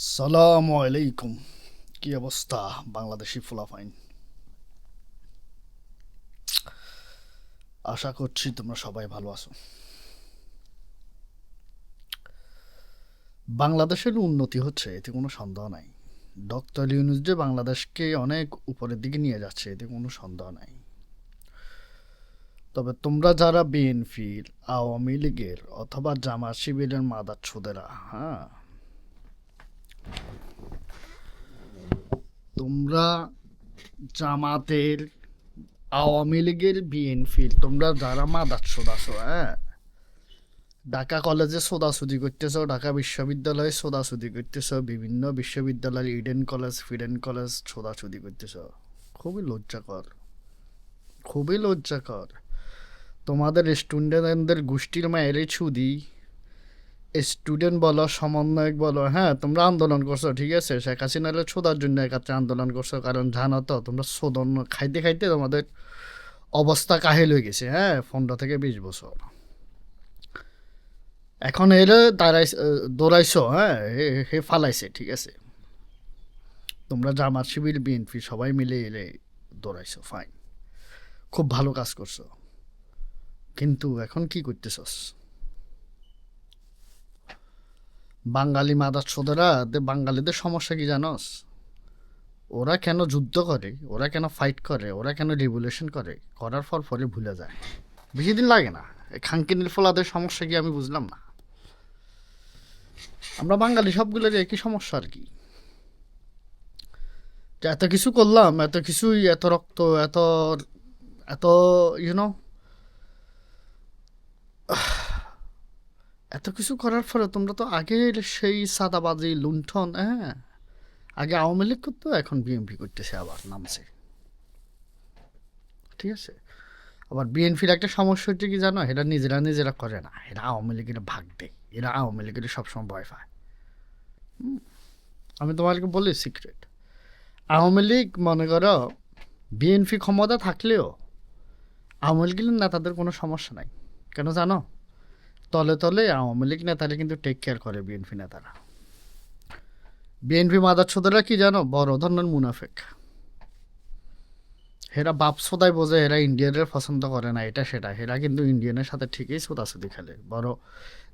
সালামু আলাইকুম। কি অবস্থা বাংলাদেশি ফুলাফাইন? আশা করছি তোমরা সবাই ভালো আছো। বাংলাদেশের উন্নতি হচ্ছে, এতে কোনো সন্দেহ নাই। ডক্টর ইউনূস যে বাংলাদেশকে অনেক উপরের দিকে নিয়ে যাচ্ছে, এতে কোনো সন্দেহ নাই। তবে তোমরা যারা বিএনপির, আওয়ামী লীগের অথবা জামাত শিবিরের মাদারচোদেরা, হ্যাঁ, তোমরা জামাতের, আওয়ামী লীগের, বিএনপির, তোমরা যারা মাদারচোদ আছো, হ্যাঁ, ঢাকা কলেজে সোদাসুদি করতেছ, ঢাকা বিশ্ববিদ্যালয়ে সোদাসুদি করতেছ, বিভিন্ন বিশ্ববিদ্যালয়, ইডেন কলেজ, ফিডেন কলেজ সোদাসুদি করতেছ। খুবই লজ্জাকর, খুবই লজ্জাকর। তোমাদের স্টুডেন্টদের গোষ্ঠীর মায়েরই ছুদি, স্টুডেন্ট বলো, সমন্বয়ক বলো, হ্যাঁ, তোমরা আন্দোলন করছো, ঠিক আছে, শেখ হাসিনার ছোদার জন্য একাত্রে আন্দোলন করছো, কারণ জানো তো তোমরা সোদন খাইতে খাইতে তোমাদের অবস্থা কাহিল হয়ে গেছে, হ্যাঁ, 15 থেকে 20 বছর। এখন এর দাঁড়াই দৌড়াইছো, হ্যাঁ, হে ফালাইছে, ঠিক আছে। তোমরা জামাত শিবির, বিএনপি সবাই মিলে এলে দৌড়াইছো, ফাইন, খুব ভালো কাজ করছো। কিন্তু এখন কি করতেছস? বাঙালি মাদারচোদেরা, বাঙালিদের সমস্যা কি জানোস? ওরা কেন যুদ্ধ করে, ওরা কেন ফাইট করে, ওরা কেন রিভলিউশন করে, করার পর পরে ভুলে যায়। বেশি দিন লাগে না। এই খানকিনির ফলাদের সমস্যা কি আমি বুঝলাম না। আমরা বাঙালি সবগুলোর একই সমস্যা আর কি, যে এত কিছু করলাম, এত কিছুই, এত রক্ত, এত এত ইউনো এত কিছু করার পরে তোমরা তো আগের সেই সাদাবাজি লুণ্ঠন, হ্যাঁ, আগে আওয়ামী লীগ করতো, এখন বিএনপি করতেছে, আবার নামছে, ঠিক আছে। আবার বিএনপির একটা সমস্যা হচ্ছে কি জানো, এরা নিজেরা নিজেরা করে না, এরা আওয়ামী লীগের ভাগ দেয়, এরা আওয়ামী লীগের সবসময় ভয় পায়। আমি তোমাকে বলি সিক্রেট, আওয়ামী লীগ মনে করো বিএনপি ক্ষমতা থাকলেও আওয়ামী লীগের নেতাদের কোনো সমস্যা নাই। কেন জানো? তলে তলে আওয়ামী লীগ নেতারা কিন্তু টেক কেয়ার করে বিএনপি নেতারা। বিএনপি মাদারচোদেরা কি জানো, বড় ধরনের মুনাফেক। হেরা বাপ সোদাই বোঝে, এরা ইন্ডিয়ানের পছন্দ করে না, এটা সেটা, এরা কিন্তু ইন্ডিয়ানের সাথে ঠিকই ছোটাছুটি খেলে। বড়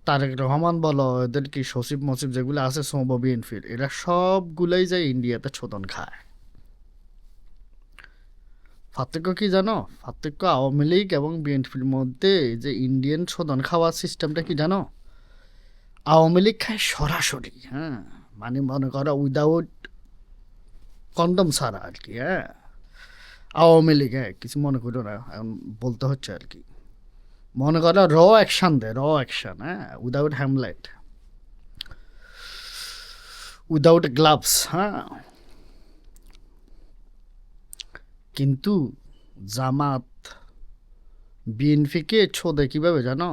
তারেক রহমান বলো, এদের কি সচিব মচিব যেগুলো আছে সৌব বিএনপির, এরা সবগুলাই যায় ইন্ডিয়াতে ছোদন খায়। পার্থক্য কি জানো? পার্থক্য আওয়ামী লীগ এবং বিএনপির মধ্যে যে ইন্ডিয়ান শোধন খাওয়ার সিস্টেমটা কি জানো? আওয়ামী লীগ খায় সরাসরি, হ্যাঁ, মানে মনে করো উইদাউট কন্ডম ছাড়া আর কি, হ্যাঁ। আওয়ামী লীগ, হ্যাঁ, কিছু মনে করো না, এখন বলতে হচ্ছে আর কি। মনে করো র অ্যাকশন দেয়, র অ্যাকশন, হ্যাঁ, উইদাউট হ্যামলেট, উইদাউট গ্লাভস, হ্যাঁ। কিন্তু জামাত বিএনপিকে ছোদে কীভাবে জানো?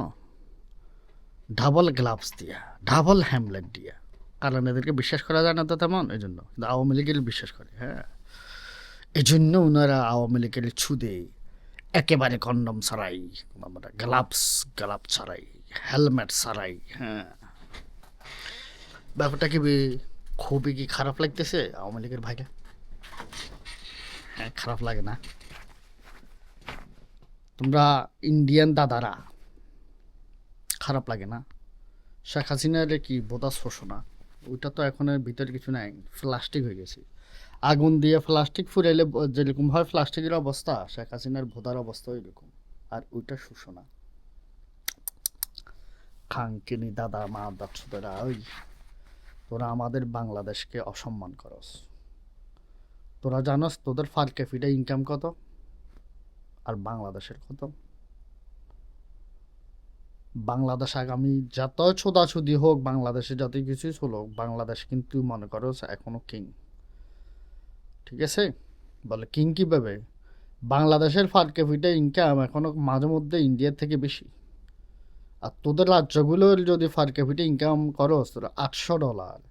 ডাবল গ্লাভস দিয়া, ডাবল হ্যামলেট দিয়া। কারণ এদেরকে বিশ্বাস করা যায় না তো তেমন, এই জন্য। কিন্তু আওয়ামী লীগের বিশ্বাস করে, হ্যাঁ, এই জন্য ওনারা আওয়ামী লীগের ছুদে একেবারে কন্ডম ছাড়াই, গ্লাভস গ্লাভ ছাড়াই, হেলমেট ছাড়াই, হ্যাঁ। ব্যাপারটা কি খুবই কি খারাপ লাগতেছে আওয়ামী লীগের ভাইকে? হ্যাঁ, খারাপ লাগে না? তোমরা ইন্ডিয়ান দাদারা, খারাপ লাগে না? শেখ হাসিনার কি বোধা শোষণা, ওইটা তো এখন এর ভিতরে কিছু নাই, প্লাস্টিক হয়ে গেছে। আগুন দিয়ে প্লাস্টিক ফুরাইলে যেরকম হয় প্লাস্টিকের অবস্থা, শেখ হাসিনার ভোদার অবস্থা এরকম। আর ওইটা শোষণা। খাঙ্কিনি দাদা মা দাচ্ছুদেরা, ওই তোরা আমাদের বাংলাদেশকে অসম্মান করস। তোরা জানস তোদের পার ক্যাপিটা ইনকাম কত আর বাংলাদেশের কত? বাংলাদেশ আগামী যত ছোদাছুদি হোক, বাংলাদেশে যত কিছুই চলুক, বাংলাদেশ কিন্তু মনে করো এখনো কিং, ঠিক আছে। বলে কিং কীভাবে? বাংলাদেশের পার ক্যাপিটা ইনকাম এখনো মাঝে মধ্যে ইন্ডিয়ার থেকে বেশি। আর তোদের রাজ্যগুলোর যদি পার ক্যাপিটা ইনকাম করো তোরা $800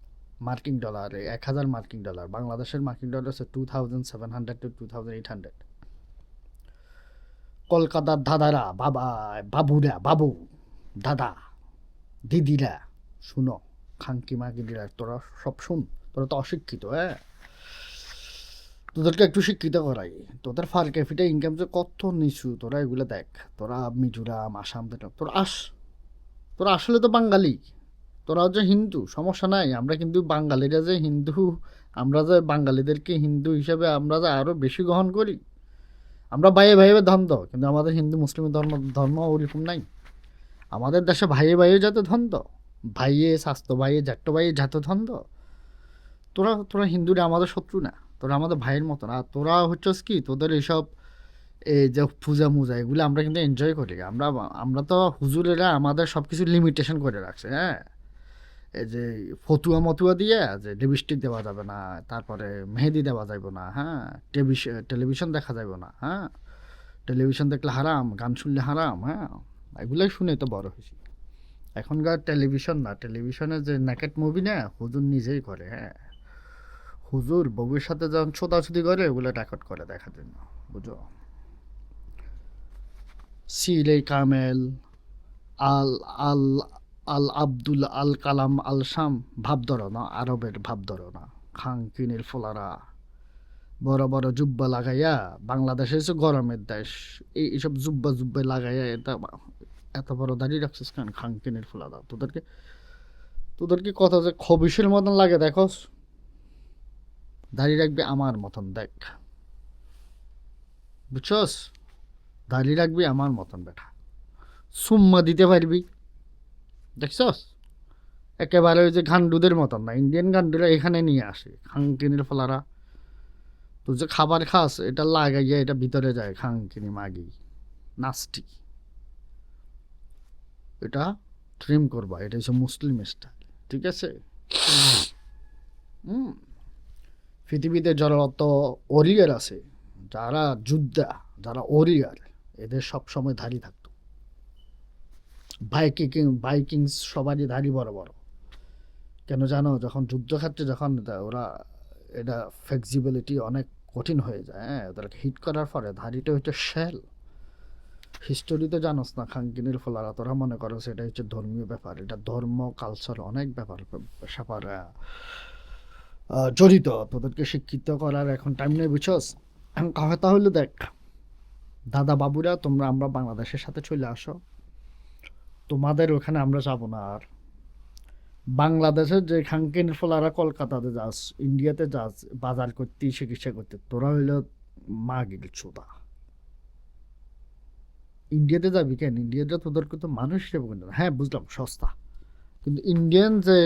মার্কিন ডলার, 1000 মার্কিন ডলার। বাংলাদেশের মার্কিন ডলার হচ্ছে 2700 to 2800। কলকাতার দাদারা, বাবা, বাবুরা, বাবু, দাদা, দিদিরা, শুনো, খাঙ্কি মাগি দিলে তোরা সব শুন, তোরা তো অশিক্ষিত। হ্যাঁ, তোদেরকে একটু শিক্ষিত করাই। তোদের ফার ক্যাপিটা ইনকাম যে কত নিচু তোরা এগুলো দেখ। তোরা মিজোরাম, আসাম, তোরা আসলে তো বাঙালি, তোরা হচ্ছে হিন্দু, সমস্যা নাই। আমরা কিন্তু বাঙালিরা যে হিন্দু, আমরা যে বাঙালিদেরকে হিন্দু হিসাবে আমরা যে আরও বেশি গ্রহণ করি। আমরা ভাইয়ে ভাইয়ে দ্বন্দ্ব, কিন্তু আমাদের হিন্দু মুসলিম ধর্ম ওরকম নাই। আমাদের দেশে ভাইয়ে ভাইয়ে যাতে দ্বন্দ্ব, ভাইয়ে স্বাস্থ্য ভাইয়ে জ্যাঠ্য ভাইয়ে যাতে দ্বন্দ্ব। তোরা তোরা হিন্দুরা আমাদের শত্রু না, তোরা আমাদের ভাইয়ের মতন। আর তোরা হচ্ছস কি, তোদের এইসব এই যে পূজা মুজা এগুলো আমরা কিন্তু এনজয় করি। আমরা তো হুজুরেরা আমাদের সব কিছু লিমিটেশন করে রাখছে। হ্যাঁ, এই যে ফতুয়া মতুয়া দিয়ে যে লিপস্টিক দেওয়া যাবে না, তারপরে মেহেদি দেওয়া যাবে না, হ্যাঁ, টেলিভিশন দেখা যাবে না, হ্যাঁ, টেলিভিশন দেখলে হারাম, গান শুনলে হারাম। হ্যাঁ, এগুলোই শুনে তো বড় হয়েছি। এখনকার টেলিভিশন না, টেলিভিশনে যে নেকেট মুভি না হুজুর নিজেই করে। হ্যাঁ, হুজুর বউয়ের সাথে যখন ছোটাছুটি করে ওগুলো রেকর্ড করে দেখার জন্য, বুঝো। সিলে কামেল, আল আল আল আব্দুল আল কালাম আল শাম, ভাব ধরো না, আরবের ভাব ধরো না। খাঙ্কিনের ফোলারা বড় বড় জুব্বা লাগাইয়া, বাংলাদেশে হচ্ছে গরমের দেশ, এইসব জুব্বা লাগাইয়া এত বড় দাঁড়িয়ে রাখছিস কেন? খাঙ্কিনের ফোলারা, তোদেরকে কথা যে খবিসের মতন লাগে দেখোস, দাঁড়িয়ে রাখবি আমার মতন, দেখ, বুঝছস? দাঁড়িয়ে রাখবি আমার মতন বেটা, সুম্মা দিতে পারবি, দেখছস? একেবারে ওই যে গান্ডুদের মতন না, ইন্ডিয়ান গান্ডুরা এখানে নিয়ে আসে খাঙ্কিনের ফলারা। তুই যে খাবার খাস এটা লাগাইয়া এটা ভিতরে যায়, খাঙ্কিনি মাগি নাস্টি। এটা ট্রিম করবা, এটা হচ্ছে মুসলিম স্টাইল, ঠিক আছে? পৃথিবীতে যারা অত ওরিয়ার আছে, যারা যোদ্ধা, যারা ওরিয়ার, এদের সবসময় ধাড়ি থাকতো। বাইকিংস সবারই ধাড়ি বড় বড়। কেন জানো? যখন যুদ্ধক্ষেত্রে যখন ওরা এটা ফ্লেক্সিবিলিটি অনেক কঠিন হয়ে যায়, হ্যাঁ, ওদেরকে হিট করার পরে ধাড়িটা হচ্ছে শেল। হিস্টোরি তো জানোস না, খাঙ্কিনের ফলারা তোরা মনে করো সেটা হচ্ছে ধর্মীয় ব্যাপার, এটা ধর্ম কালচার অনেক ব্যাপার জড়িত। তোদেরকে শিক্ষিত করার এখন টাইম নেই, বুঝছস? কথা হলো দেখ, দাদা বাবুরা আমরা বাংলাদেশের সাথে চলে আসো, তোমাদের ওখানে আমরা যাবো না আর। বাংলাদেশের যে খাঙ্কিনের ফলারা কলকাতাতে যাস, ইন্ডিয়াতে যাস বাজার করতে, চিকিৎসা করতে, তোরা হইল মাগিল চোদা। ইন্ডিয়াতে যাবি কেন? ইন্ডিয়াতে তোদেরকে তো মানুষ হিসেবে কিন্তু, হ্যাঁ বুঝলাম সস্তা, কিন্তু ইন্ডিয়ান যে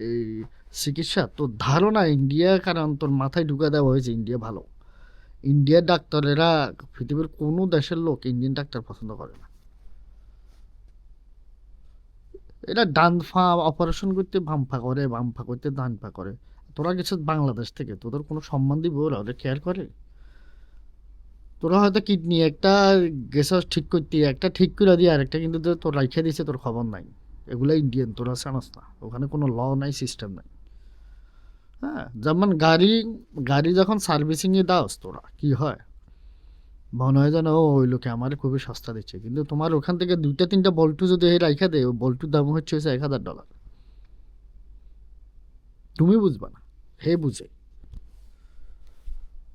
এই চিকিৎসা, তোর ধারণা ইন্ডিয়া, কারণ তোর মাথায় ঢুকা দেওয়া হয়েছে ইন্ডিয়া ভালো। ইন্ডিয়ার ডাক্তারেরা, পৃথিবীর কোনো দেশের লোক ইন্ডিয়ান ডাক্তার পছন্দ করে না। এটা ডান ফা অপারেশন করতে বামফা করে, বামফা করতে ডান ফা করে। তোরা গেছিস বাংলাদেশ থেকে, তোদের কোনো সম্মান দিব ওরা? ওদের কেয়ার করে? তোরা হয়তো কিডনি একটা গেছস ঠিক করতে, একটা ঠিক করে দিয়ে আরেকটা কিন্তু তোর রাইখা দিছে, তোর খবর নাই। এগুলো ইন্ডিয়ান, তোরা জানাস না, ওখানে কোনো ল নাই, সিস্টেম নাই। হ্যাঁ, যেমন গাড়ি যখন সার্ভিসিংয়ে দাওস তোরা, কি হয় মনে হয় যেন ওই লোকে আমার খুবই সস্তা দিচ্ছে, কিন্তু তোমার ওখান থেকে 2-3টা বল্টু যদি রাইখা দেয়, ওই বল্টুর দাম হচ্ছে $1000। তুমি বুঝবা না, হে বুঝে।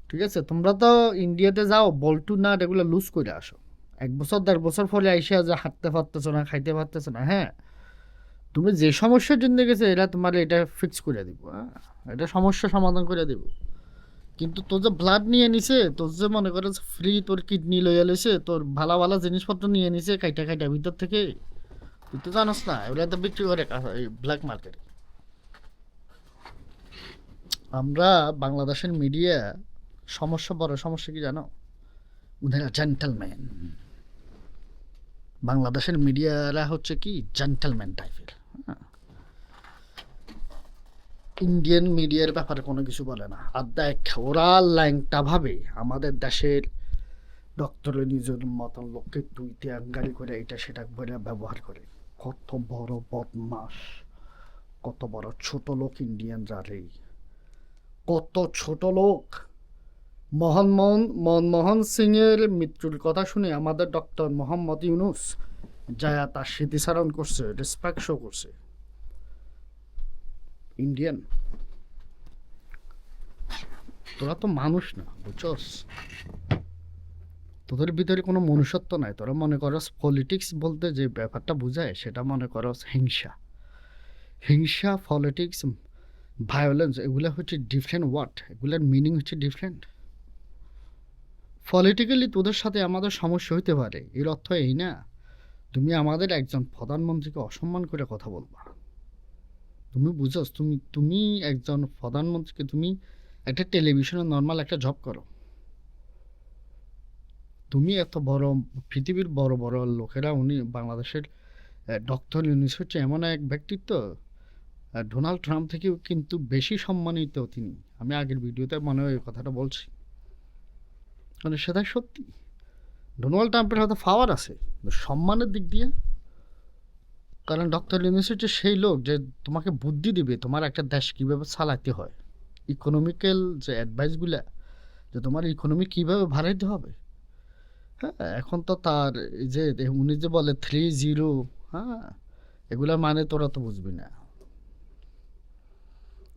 ঠিক আছে, তোমরা তো ইন্ডিয়াতে যাও, বল্টু না এগুলো লুজ করে আসো, 1-1.5 বছর ফলে আইসা যে হাঁটতে পারতেছো না, খাইতে পারতেছো না। হ্যাঁ, তুমি যে সমস্যার জন্য গেছে এরা তোমার এটা ফিক্স করে দিব, হ্যাঁ, এটা সমস্যা সমাধান করে দিব। কিন্তু তোর যে ব্লাড নিয়ে নিছে, তোর যে মনে করে ফ্রি তোর কিডনি লইয়া লইছে, তোর ভালো ভালো জিনিসপত্র নিয়ে নিছে কাইটা ভিতর থেকে, তুই তো জানোস না এগুলো তো বিক্রি করে ব্ল্যাক মার্কেটে। আমরা বাংলাদেশের মিডিয়া বড় সমস্যা কি জানো? উনারা জেন্টলম্যান। বাংলাদেশের মিডিয়ারা হচ্ছে কি জেন্টলম্যান টাইপের। ইন্ডিয়ান মিডিয়ার ব্যাপারে কোনো কিছু বলে না। আর দেখ, ওরা ল্যাংটা ভাবে আমাদের দেশের ডক্টরের নিজের মতন লোককে তুইতে আঙ্গারি করে এটা সেটা করে ব্যবহার করে। কত বড় বদমাস, কত বড় ছোট লোক ইন্ডিয়ানরা রে, কত ছোট লোক। মনমোহন সিংয়ের মৃত্যুর কথা শুনে আমাদের ডক্টর মোহাম্মদ ইউনুস যায় তার স্মৃতিচারণ করছে, রেসপেক্ট শো করছে। ইন্ডিয়ান, তোরা তো মানুষ না, বুঝছস? তোদের ভিতরে কোনো মনুষ্যত্ব নাই। তোরা মনে করস পলিটিক্স বলতে যে ব্যাপারটা বোঝায় সেটা মনে করস হিংসা। হিংসা, পলিটিক্স, ভায়োলেন্স, এগুলো হচ্ছে ডিফারেন্ট ওয়ার্ড, এগুলোর মিনিং হচ্ছে ডিফারেন্ট। পলিটিক্যালি তোদের সাথে আমাদের সমস্যা হইতে পারে, এর অর্থ এই না তুমি আমাদের একজন প্রধানমন্ত্রীকে অসম্মান করে কথা বলবা। তুমি বুঝোস, তুমি তুমি একজন প্রধানমন্ত্রীকে, তুমি একটা টেলিভিশনে নর্মাল একটা জব করো, তুমি এত বড় পৃথিবীর বড় বড় লোকেরা, উনি বাংলাদেশের ডক্টর ইউনূস হচ্ছে এমন এক ব্যক্তিত্ব, ডোনাল্ড ট্রাম্প থেকেও কিন্তু বেশি সম্মানিত তিনি। আমি আগের ভিডিওতে মনে হয় এই কথাটা বলছি, মানে সেটাই সত্যি। ডোনাল্ড ট্রাম্পের হয়তো পাওয়ার আছে সম্মানের দিক দিয়ে, কারণ ডক্টর ইউনূস হচ্ছে সেই লোক যে তোমাকে বুদ্ধি দিবে তোমার একটা দেশ কীভাবে চালাতে হয়, ইকোনমিক্যাল যে অ্যাডভাইসগুলা, যে তোমার ইকোনমি কীভাবে বাড়াইতে হবে। হ্যাঁ, এখন তো তার এই যে উনি যে বলে 3-0, হ্যাঁ, এগুলার মানে তোরা তো বুঝবি না,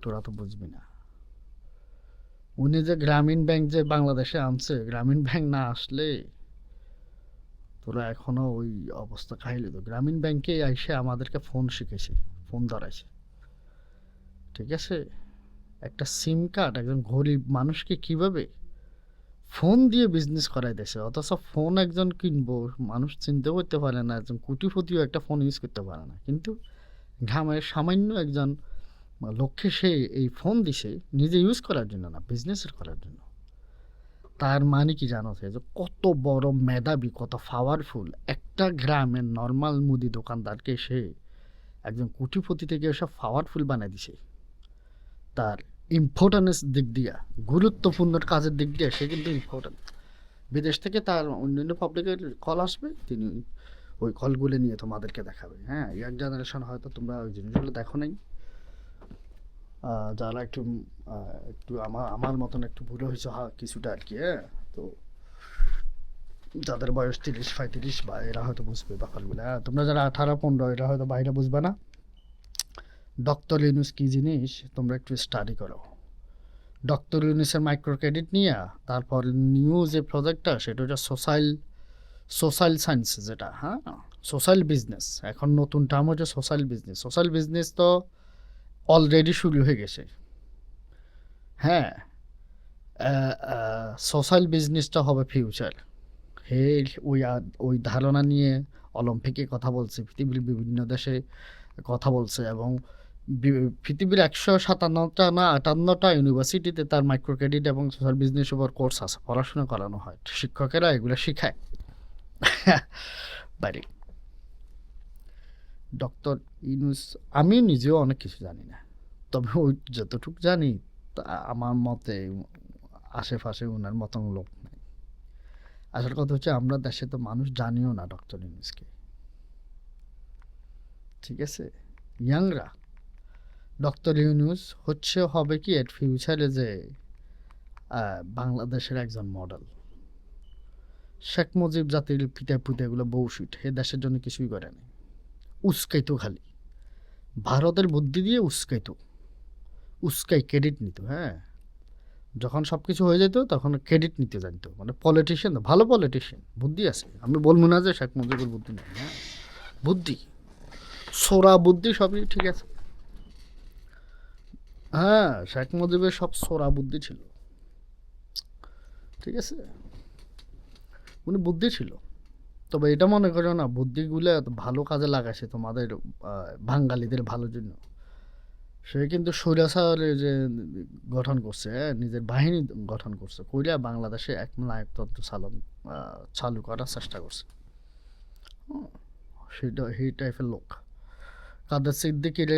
তোরা তো বুঝবি না। উনি যে গ্রামীণ ব্যাংক যে বাংলাদেশে আনছে, গ্রামীণ ব্যাংক না আসলে তোরা এখনো ওই অবস্থা খাইলে। তো গ্রামীণ ব্যাংকে এসে আমাদেরকে ফোন শিখেছে, ফোন ধরাইছে, ঠিক আছে? একটা সিম কার্ড একজন গরিব মানুষকে কিভাবে ফোন দিয়ে বিজনেস করাই দিয়েছে, অথচ ফোন একজন কিনবো মানুষ চিনতে করতে পারে না, একজন কোটিপতিও একটা ফোন ইউজ করতে পারে না, কিন্তু গ্রামের সামান্য একজন লক্ষ্যে সে এই ফোন দিছে নিজে ইউজ করার জন্য না, বিজনেসের করার জন্য। তার মানে কি জানো, যে কত বড় মেধাবী, কত পাওয়ারফুল একটা গ্রামের নর্মাল মুদি দোকানদারকে সে একজন কোটিপতি থেকে সব পাওয়ারফুল বানাই দিছে। তার ইম্পর্টেন্স দিক দিয়া, গুরুত্বপূর্ণ কাজের দিক দিয়ে সে কিন্তু ইম্পর্টেন্ট। বিদেশ থেকে তার অন্যান্য পাবলিকের কল আসবে, তিনি ওই কলগুলো নিয়ে তোমাদেরকে দেখাবে। হ্যাঁ, ইয়াং জেনারেশন হয়তো তোমরা ওই জিনিসগুলো দেখো নাই, যারা একটু একটু আমার আমার মতন একটু বুড়ো হয়েছে কিছুটা আর কি। হ্যাঁ, তো যাদের বয়স 30-35 বা এরা হয়তো বুঝবে ব্যাপারগুলো। হ্যাঁ, তোমরা যারা 18-15 এরা হয়তো বাইরে বুঝবে না। ডক্টর ইউনূস কী জিনিস তোমরা একটু স্টাডি করো। ডক্টর ইউনূসের মাইক্রো ক্রেডিট নিয়ে তারপর নিউ যে প্রজেক্টটা সেটা হচ্ছে সোশ্যাল সায়েন্স, যেটা হ্যাঁ সোশ্যাল বিজনেস, এখন নতুন টার্ম হচ্ছে সোশ্যাল বিজনেস। সোশ্যাল বিজনেস তো অলরেডি শুরু হয়ে গেছে। হ্যাঁ, সোশ্যাল বিজনেসটা হবে ফিউচার। হে ওই ধারণা নিয়ে অলিম্পিকে কথা বলছে, পৃথিবীর বিভিন্ন দেশে কথা বলছে, এবং পৃথিবীর 157টা না 58টা ইউনিভার্সিটিতে তার মাইক্রো ক্রেডিট এবং সোশ্যাল বিজনেস উপর কোর্স আছে, পড়াশোনা করানো হয়, শিক্ষকেরা এগুলো শিখায়। বাইরে ডক্টর ইউনূস, আমি নিজেও অনেক কিছু জানি না, তবে ওই যতটুকু জানি তা আমার মতে আশেপাশে ওনার মতন লোক নেই। আসল কথা হচ্ছে আমরা দেশে তো মানুষ জানিও না ডক্টর ইউনূসকে, ঠিক আছে? ইয়াংরা ডক্টর ইউনূস হচ্ছে হবে কি এর ফিউচারে যে বাংলাদেশের একজন মডেল। শেখ মুজিব জাতির পিতা পুতে এগুলো বউশিট, হে দেশের জন্য কিছুই করেনি, উস্কাইতো খালি ভারতের বুদ্ধি দিয়ে উস্কাই ক্রেডিট নিত। হ্যাঁ, যখন সব কিছু হয়ে যেত তখন ক্রেডিট নিতে জানতো, মানে পলিটিশিয়ান, ভালো পলিটিশিয়ান, বুদ্ধি আছে। আমি বলবো না যে শেখ মুজিবের বুদ্ধি নেই, হ্যাঁ বুদ্ধি, সোরা বুদ্ধি সবই ঠিক আছে। হ্যাঁ, শেখ মুজিবের সব সোরা বুদ্ধি ছিল, ঠিক আছে, উনি বুদ্ধি ছিল। তবে এটা মনে করো না বুদ্ধিগুলো ভালো কাজে লাগাইছে তোমাদের বাঙালিদের ভালোর জন্য। সে কিন্তু স্বৈরাচারের যে গঠন করছে, নিজের বাহিনী গঠন করছে, কইরা বাংলাদেশে এক নায়কতন্ত্র চালু করার চেষ্টা করছে। সেটা সেই টাইপের লোক। কাদের সিদ্দিকির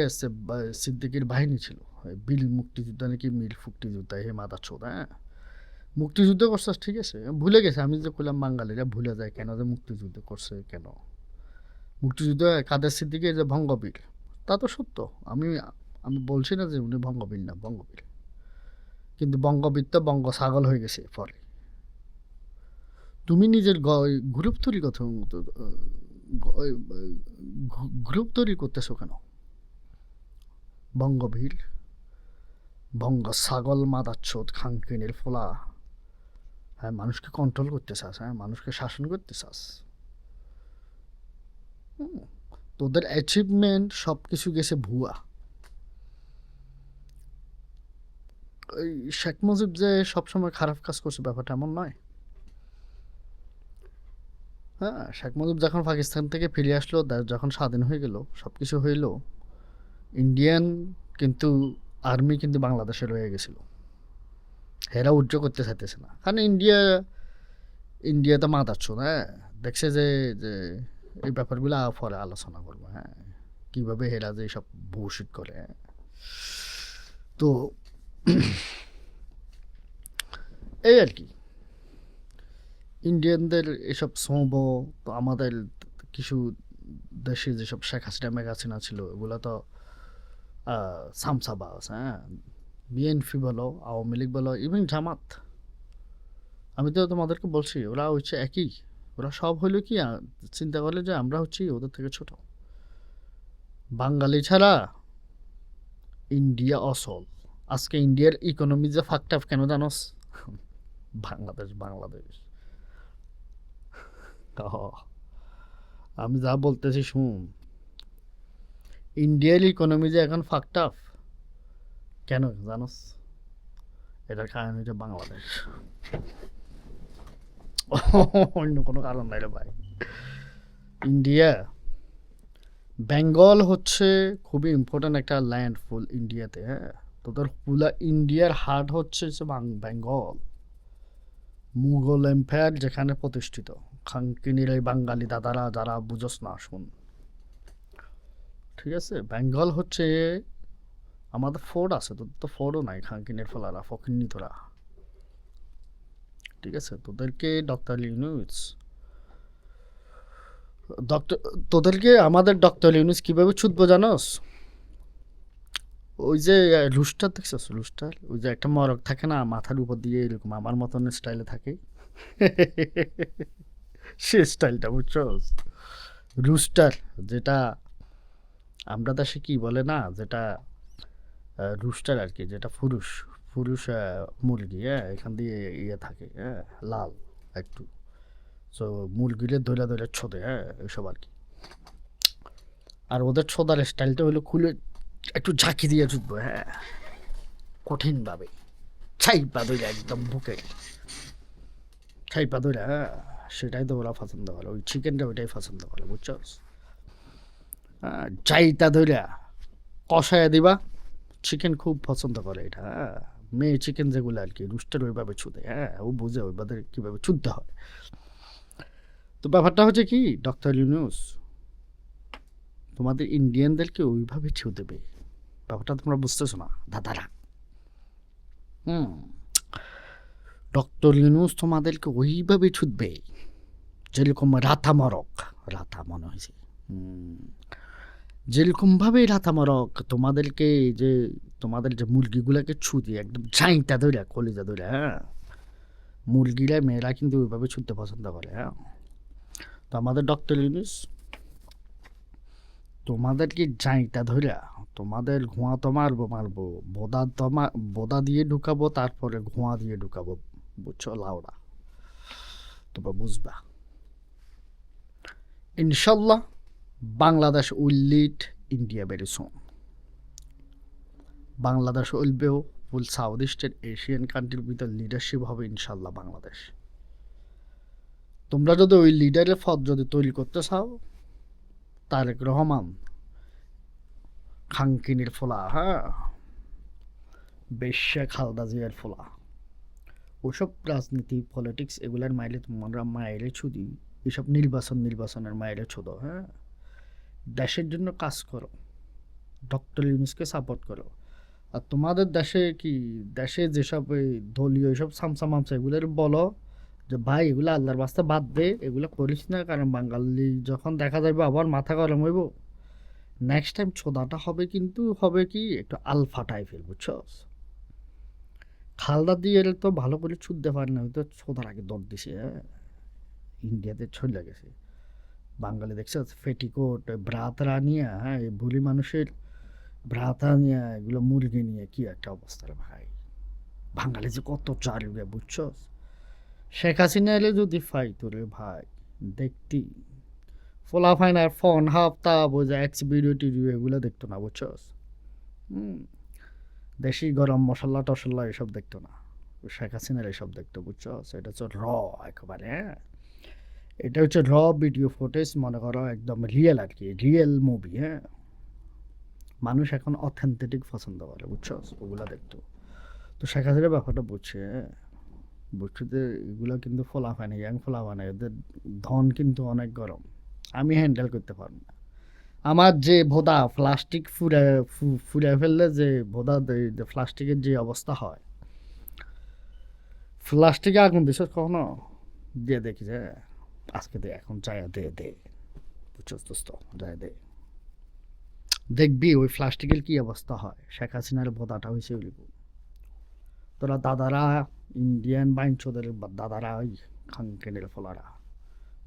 সিদ্দিকির বাহিনী ছিল, বিল মুক্তিযোদ্ধা নাকি মিল মুক্তিযোদ্ধা, হে মাদার চোদ। হ্যাঁ, মুক্তিযুদ্ধ করছে, ঠিক আছে, ভুলে গেছে। আমি যে কইলাম বাঙালিরা ভুলে যায় কেন যে মুক্তিযুদ্ধ করছে, কেন মুক্তিযুদ্ধ কাদের সিদ্দিকের যে ভঙ্গবীর, তা তো সত্য। আমি আমি বলছি না যে উনি ভঙ্গবীর না, বঙ্গবীর, কিন্তু বঙ্গবীর তো বঙ্গ ছাগল হয়ে গেছে পরে। তুমি নিজের গ্রুপ তৈরি কথা গ্রুপ তৈরি করতেছো কেন? বঙ্গভীর, বঙ্গ ছাগল মাদাচ্ছোদ খাঙ্কিনের ফোলা। হ্যাঁ, মানুষকে কন্ট্রোল করতে চাস, হ্যাঁ, মানুষকে শাসন করতে চাস। তোদের অ্যাচিভমেন্ট সব কিছু গেছে ভুয়া। এই শেখ মুজিব যে সবসময় খারাপ কাজ করছে ব্যাপারটা এমন নয়। হ্যাঁ, শেখ মুজিব যখন পাকিস্তান থেকে ফিরে আসলো, যখন স্বাধীন হয়ে গেল, সব কিছু হইল, ইন্ডিয়ান কিন্তু আর্মি কিন্তু বাংলাদেশে রয়ে গেছিল। হেরা উজ্জ্ব করতে চাইতেছে না, কারণ ইন্ডিয়া তো মাতাচ্ছ, হ্যাঁ, দেখছে যে যে এই ব্যাপারগুলো পরে আলোচনা করবো, হ্যাঁ, কীভাবে হেরা যে সব বুশিট করে। তো এই আর কি, ইন্ডিয়ানদের এসব সৌব, তো আমাদের কিছু দেশে যেসব শেখ হাসিনা মেঘ হাসিনা ছিল, এগুলো তো সামসাবাস, হ্যাঁ, বিএনপি বলো, আওয়ামী লীগ বলো, ইভেন জামাত। আমি তো তোমাদেরকে বলছি, ওরা হচ্ছে একই। ওরা সব হইলো কি, চিন্তা করলে যে আমরা হচ্ছি ওদের থেকে ছোট। বাঙালি ছাড়া ইন্ডিয়া অসল। আজকে ইন্ডিয়ার ইকোনমি যে ফাকড আপ কেন জানোস? বাংলাদেশ, বাংলাদেশ। আমি যা বলতেছি শুন, ইন্ডিয়ার ইকোনমি যে এখন ফাকড আপ কেন জানোস? এটার কারণ হচ্ছে বাংলাদেশ। অন্য কোনো কারণ নাই রে ভাই। ইন্ডিয়া, বেঙ্গল হচ্ছে খুবই ইম্পর্ট্যান্ট একটা ল্যান্ডফুল ইন্ডিয়াতে, হ্যাঁ। তোদের পুরা ইন্ডিয়ার হার্ট হচ্ছে বেঙ্গল। মুঘল এম্পায়ার যেখানে প্রতিষ্ঠিত। খাঙ্কিনির এই বাঙালি দাদারা যারা বুঝোস না, শুন, ঠিক আছে? বেঙ্গল হচ্ছে, আমাদের ফোর্ট আছে, তোদের তো ফোর্টও নাই, খাঙ্কিনের ফলারা ফকিন্নি তোরা, ঠিক আছে? তোদেরকে ডক্টর ইউনুস, তোদেরকে আমাদের ডক্টর ইউনুস কীভাবে ছুটবো জানোস? ওই যে রুস্টার দেখছিস, রুস্টার, ওই যে একটা মরক থাকে না মাথার উপর দিয়ে, এরকম আমার মতন স্টাইলে থাকে, সে স্টাইলটা বুঝছস? রুস্টার, যেটা আমরা দেশে কি বলে না, যেটা রুস্টার আর কি, যেটা পুরুষ পুরুষ মুরগি, হ্যাঁ, এখান দিয়ে ইয়ে থাকে, হ্যাঁ, লাল একটু। সো মুরগিরে ধরে ধরে ছোদে, হ্যাঁ, এইসব আর কি। আর ওদের ছোদার স্টাইলটা হলো খুলে একটু ঝাঁকি দিয়ে ছুটবো, হ্যাঁ, কঠিনভাবে ছাইপা ধরে একদম বুকে ছাইপা ধরে, হ্যাঁ, সেটাই তো ওরা পছন্দ করে, ওই চিকেনটা ওইটাই পছন্দ করে, বুঝছস? হ্যাঁ, চাইতা ধইরা কষায়া দিবা, চিকেন খুব পছন্দ করে এটা, হ্যাঁ। মেয়ে চিকেন যেগুলো আর কি, রুস্টার ওইভাবে ছুঁতে, হ্যাঁ, ও বুঝে ওইভাবে কীভাবে ছুঁতে হয়। তো ব্যাপারটা হচ্ছে কি, ডক্টর ইউনুস তোমাদের ইন্ডিয়ানদেরকে ওইভাবে ছুঁ দেবে, ব্যাপারটা তোমরা বুঝতেছো না দাদারা। হুম, ডক্টর ইউনুস তোমাদেরকে ওইভাবে ছুটবে যেরকম রাতা মরক, রাতা মনে হয়েছে, যেরকমভাবে রাতা মরক তোমাদেরকে, যে তোমাদের যে মুরগিগুলোকে ছুঁতে একদম ঝাঁইটা ধরে, কলিজা ধরে, হ্যাঁ, মুরগিরা মেয়েরা কিন্তু ওইভাবে ছুটতে পছন্দ করে, হ্যাঁ। তো আমাদের ডক্টর ইউনুস তোমাদেরকে জাইটা ধরে, তোমাদের ঘোঁয়া তো মারবো মারবো, বোদা দিয়ে ঢুকাবো, তারপরে ঘোঁয়া দিয়ে ঢুকাবো, বুঝছো লাউড়া? তোমরা বুঝবা ইনশাল্লাহ। Bangladesh will lead India very soon. Bangladesh will be full south ইস্টের এশিয়ান কান্ট্রির ভিতর লিডারশিপ হবে ইনশাল্লাহ বাংলাদেশ। তোমরা যদি ওই লিডারের পদ যদি তৈরি করতে চাও, তারেক রহমান খাঙ্কিনির ফোলা, হ্যাঁ, বেশ্যা খালদা জিয়ার ফোলা, ওসব রাজনীতি পলিটিক্স এগুলার মাইলে তোমরা মায়েরে ছুদি, এসব নির্বাচনের মায়েরে ছুদো, হ্যাঁ। দেশের জন্য কাজ করো, ডক্টর ইউনুসকে সাপোর্ট করো। আর তোমাদের দেশে কি, দেশে যেসব এই দলীয় এসব সামসা মামসা এগুলোর বলো যে ভাই এগুলো আল্লাহর বাস্তে বাদ দে, এগুলো করিস না, কারণ বাঙালি যখন দেখা যাবে আবার মাথা গরম হইব, নেক্সট টাইম ছোদাটা হবে, কিন্তু হবে কি একটু আলফা টাইপের, বুঝছস? খালদা দিয়ে তো ভালো করে ছুটতে পারে না, হয়তো ছোদার আগে দর দিছে, হ্যাঁ, ইন্ডিয়াতে চলে গেছে। বাঙালি দেখছে ফেটিকোট ব্রাতরা নিয়ে, হ্যাঁ, এই ভুলি মানুষের ভ্রাতা নিয়ে এগুলো মুরগি নিয়ে কি একটা অবস্থা রে ভাই। বাঙালি যে কত চালু রে বুঝছস। শেখ হাসিনা এলে যদি ফাইতো রে ভাই দেখতি ফোলাফাইন আর ফোন হাফতা বোঝা এক্স ভিডিও টিডিও এগুলো দেখতো না বুঝছস। হুম, দেশি গরম মশলা টসলা এসব দেখতো না। শেখ হাসিনার এসব দেখতো বুঝছস। এটা হচ্ছে র একেবারে, হ্যাঁ। এটা হচ্ছে র ভিডিও ফুটেজ, মনে করো একদম রিয়েল আর কি, রিয়েল মুভি, হ্যাঁ। মানুষ এখন অথেন্টিক পছন্দ করে বুঝছস, ওগুলা দেখতো। তো শেখ হাসিনার ব্যাপারটা বুঝছে, হ্যাঁ। বুঝছে যে এগুলো কিন্তু ফোলাফানি ইয়াং ফোলাফানি এদের ধন কিন্তু অনেক গরম, আমি হ্যান্ডেল করতে পারবো না। আমার যে ভোদা প্লাস্টিক ফুরে ফুরে ফেললে যে ভোদা প্লাস্টিকের যে অবস্থা হয়, প্লাস্টিকে আগুন দিছ কখনো, দিয়ে দেখি যে আজকে দে, এখন চায়া দে দে, বুঝছস দোস্ত, যায় দে, দেখবি ওই প্লাস্টিকের কি অবস্থা হয়। শেখ হাসিনার ভোদাটা হয়েছে ওই, তোরা দাদারা ইন্ডিয়ান বাইনচোদের দাদারা ওই খাঙ্কেনের ফলারা,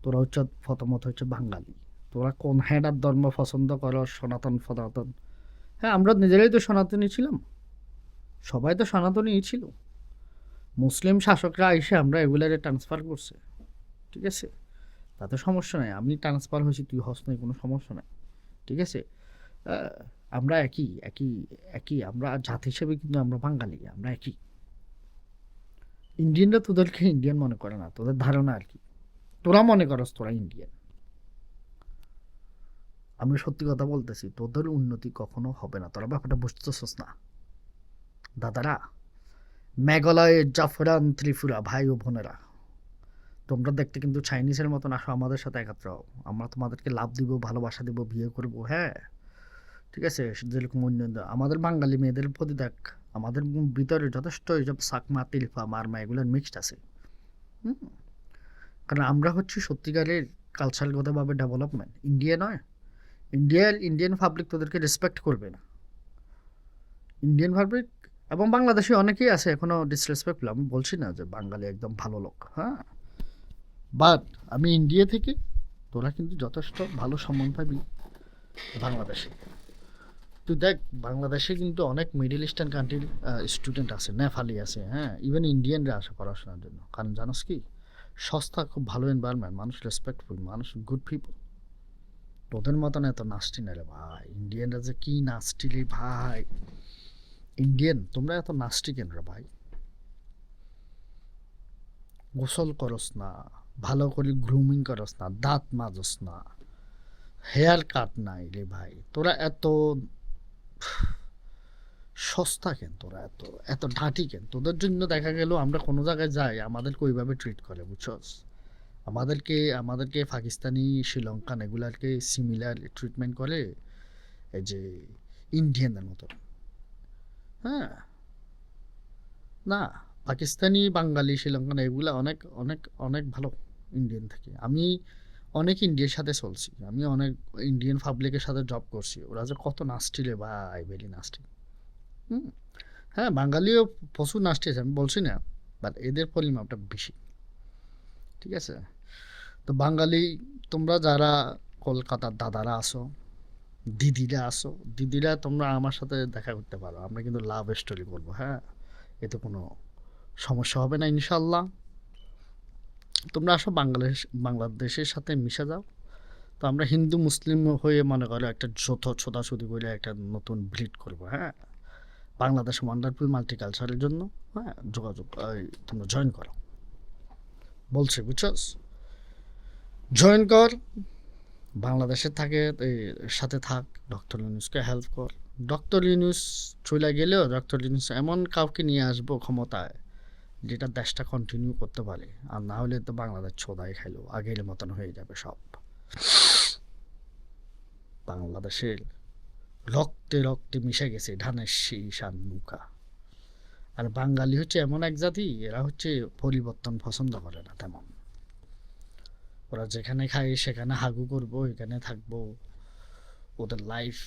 তোরা হচ্ছে প্রথমত হচ্ছে বাঙালি। তোরা কোন হেডার ধর্ম পছন্দ করো, সনাতন ফনাতন। হ্যাঁ, আমরা নিজেরাই তো সনাতনী ছিলাম, সবাই তো সনাতনই ছিল। মুসলিম শাসকরা এসে আমরা এগুলারে ট্রান্সফার করছে, ঠিক আছে, তাতে সমস্যা নাই। আমি ট্রান্সফার হয়েছি, তুই হস নাই, কোনো সমস্যা নাই, ঠিক আছে। আমরা একই একই একই, আমরা জাতি হিসেবে কিন্তু আমরা বাঙালি, আমরা একই। ইন্ডিয়ানরা তোদেরকে ইন্ডিয়ান মনে করে না, তোদের ধারণা আর কি, তোরা মনে করস তোরা ইন্ডিয়ান। আমি সত্যি কথা বলতেছি, তোদের উন্নতি কখনো হবে না, তোরা ব্যাপারটা বুঝতেছস না। দাদারা, মেঘালয়ের জাফরান ত্রিপুরা ভাই ও বোনেরা, তোমরা দেখতে কিন্তু চাইনিজের মতন আসো, আমাদের সাথে একাত্র হও। আমরা তোমাদেরকে লাভ দিব, ভালোবাসা দিব, বিয়ে করব, হ্যাঁ, ঠিক আছে। যেরকম উন্নয়ন আমাদের বাঙালি মেয়েদের প্রতি দেখ, আমাদের ভিতরে যথেষ্ট এইসব সাকমা তিলফা মারমা এগুলোর মিক্সড আছে। হুম, কারণ আমরা হচ্ছি সত্যিকারের কালচারগতভাবে ডেভেলপমেন্ট, ইন্ডিয়া নয়। ইন্ডিয়ান পাবলিক তোদেরকে রেসপেক্ট করবে না, ইন্ডিয়ান পাবলিক। এবং বাংলাদেশে অনেকেই আছে এখনও ডিসরেসপেক্টফুল, আমি বলছি না যে বাঙালি একদম ভালো লোক, হ্যাঁ। বাট আমি ইন্ডিয়া থেকে, তোরা কিন্তু যথেষ্ট ভালো সম্মান পাবি বাংলাদেশে। তুই দেখ, বাংলাদেশে কিন্তু অনেক মিডল ইস্টার্ন কান্ট্রির স্টুডেন্ট আছে, নেপালি আছে, হ্যাঁ, ইভেন ইন্ডিয়ানরা আসে পড়াশোনার জন্য। কারণ জানোস কি, সস্তা, খুব ভালো এনভায়রনমেন্ট, মানুষ রেসপেক্টফুল, মানুষ গুড পিপল। তোদের মতন এত নাস্টি না রে ভাই, ইন্ডিয়ানরা যে কি নাস্টি রে ভাই। ইন্ডিয়ান তোমরা এত নাস্টি কেন রে ভাই? গোসল করস না, ভালো করে গ্রুমিং করস না, দাঁত মাজস না, হেয়ার কাট নাই রে ভাই, তোরা এত সস্তা কেন, তোরা এত এত ঢাটি কেন? তোদের জন্য দেখা গেল আমরা কোনো জায়গায় যাই, আমাদেরকে ওইভাবে ট্রিট করে বুঝছস। আমাদেরকে আমাদেরকে পাকিস্তানি, শ্রীলঙ্কান এগুলারকে সিমিলার ট্রিটমেন্ট করে, এই যে ইন্ডিয়ানদের মতো, হ্যাঁ। না, পাকিস্তানি, বাঙালি, শ্রীলঙ্কান এগুলা অনেক অনেক অনেক ভালো ইন্ডিয়ান থেকে। আমি অনেক ইন্ডিয়ার সাথে চলছি, আমি অনেক ইন্ডিয়ান পাবলিকের সাথে জব করছি, ওরা যে কত নাস্টি রে ভাই, ভেরি নাস্টি। হুম, হ্যাঁ, বাঙালিও প্রচুর নাস্টি আছে, আমি বলছি না, বাট এদের পরিমাপটা বেশি, ঠিক আছে। তো বাঙালি, তোমরা যারা কলকাতার দাদারা আসো, দিদিরা আসো, দিদিরা তোমরা আমার সাথে দেখা করতে পারো, আমরা কিন্তু লাভ স্টোরি করবো, হ্যাঁ। এতে কোনো সমস্যা হবে না ইনশাল্লাহ। তোমরা আসো, বাংলাদেশের সাথে মিশে যাও। তো আমরা হিন্দু মুসলিম হয়ে মনে করো একটা যৌথ ছোটাছুটি করে একটা নতুন ব্রিড করবো, হ্যাঁ। বাংলাদেশ ওয়ান্ডারফুল মাল্টিকালচারের জন্য, হ্যাঁ, যোগাযোগ তোমরা জয়েন করো, বলছি বুঝছস। জয়েন কর, বাংলাদেশে থাকে সাথে থাক, ডক্টর ইউনূসকে হেল্প কর। ডক্টর ইউনূস চলে গেলেও ডক্টর ইউনূস এমন কাউকে নিয়ে আসবো ক্ষমতায়, যেটা দেশটা কন্টিনিউ করতে পারে। আর না হলে তো বাংলাদেশ ছোদাই খাইলো, আগের মতন হয়ে যাবে সব। বাংলাদেশের রক্তে রক্তে মিশে গেছে ধানের শীষ আর নৌকা। আর বাঙালি হচ্ছে এমন এক জাতি, এরা হচ্ছে পরিবর্তন পছন্দ করে না তেমন। ওরা যেখানে খায় সেখানে হাগু করবো, এখানে থাকবো, ওদের লাইফ।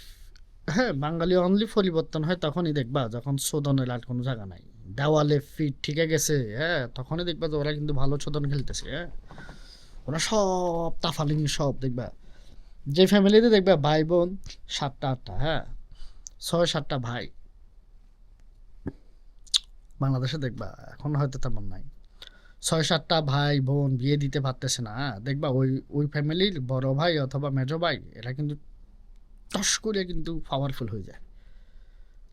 হ্যাঁ, বাঙালি অনলি পরিবর্তন হয় তখনই দেখবা, যখন শোধনের আর কোনো জায়গা নাই, দেওয়ালে ফিট ঠিকে গেছে, হ্যাঁ, তখনই দেখবা যে ওরা কিন্তু ভালো শোধন খেলতেছে, হ্যাঁ। ওরা সব তাফালিং, সব দেখবা, যে ফ্যামিলিতে দেখবা ভাই বোন 7টা 8টা, হ্যাঁ, 6-7টা ভাই বাংলাদেশে দেখবা, এখন হয়তো তেমন নাই। 6-7টা ভাই বোন বিয়ে দিতে পারতেছে না, হ্যাঁ? দেখবা ওই ওই ফ্যামিলির বড় ভাই অথবা মেজো ভাই এরা কিন্তু টস করে কিন্তু পাওয়ারফুল হয়ে যায়।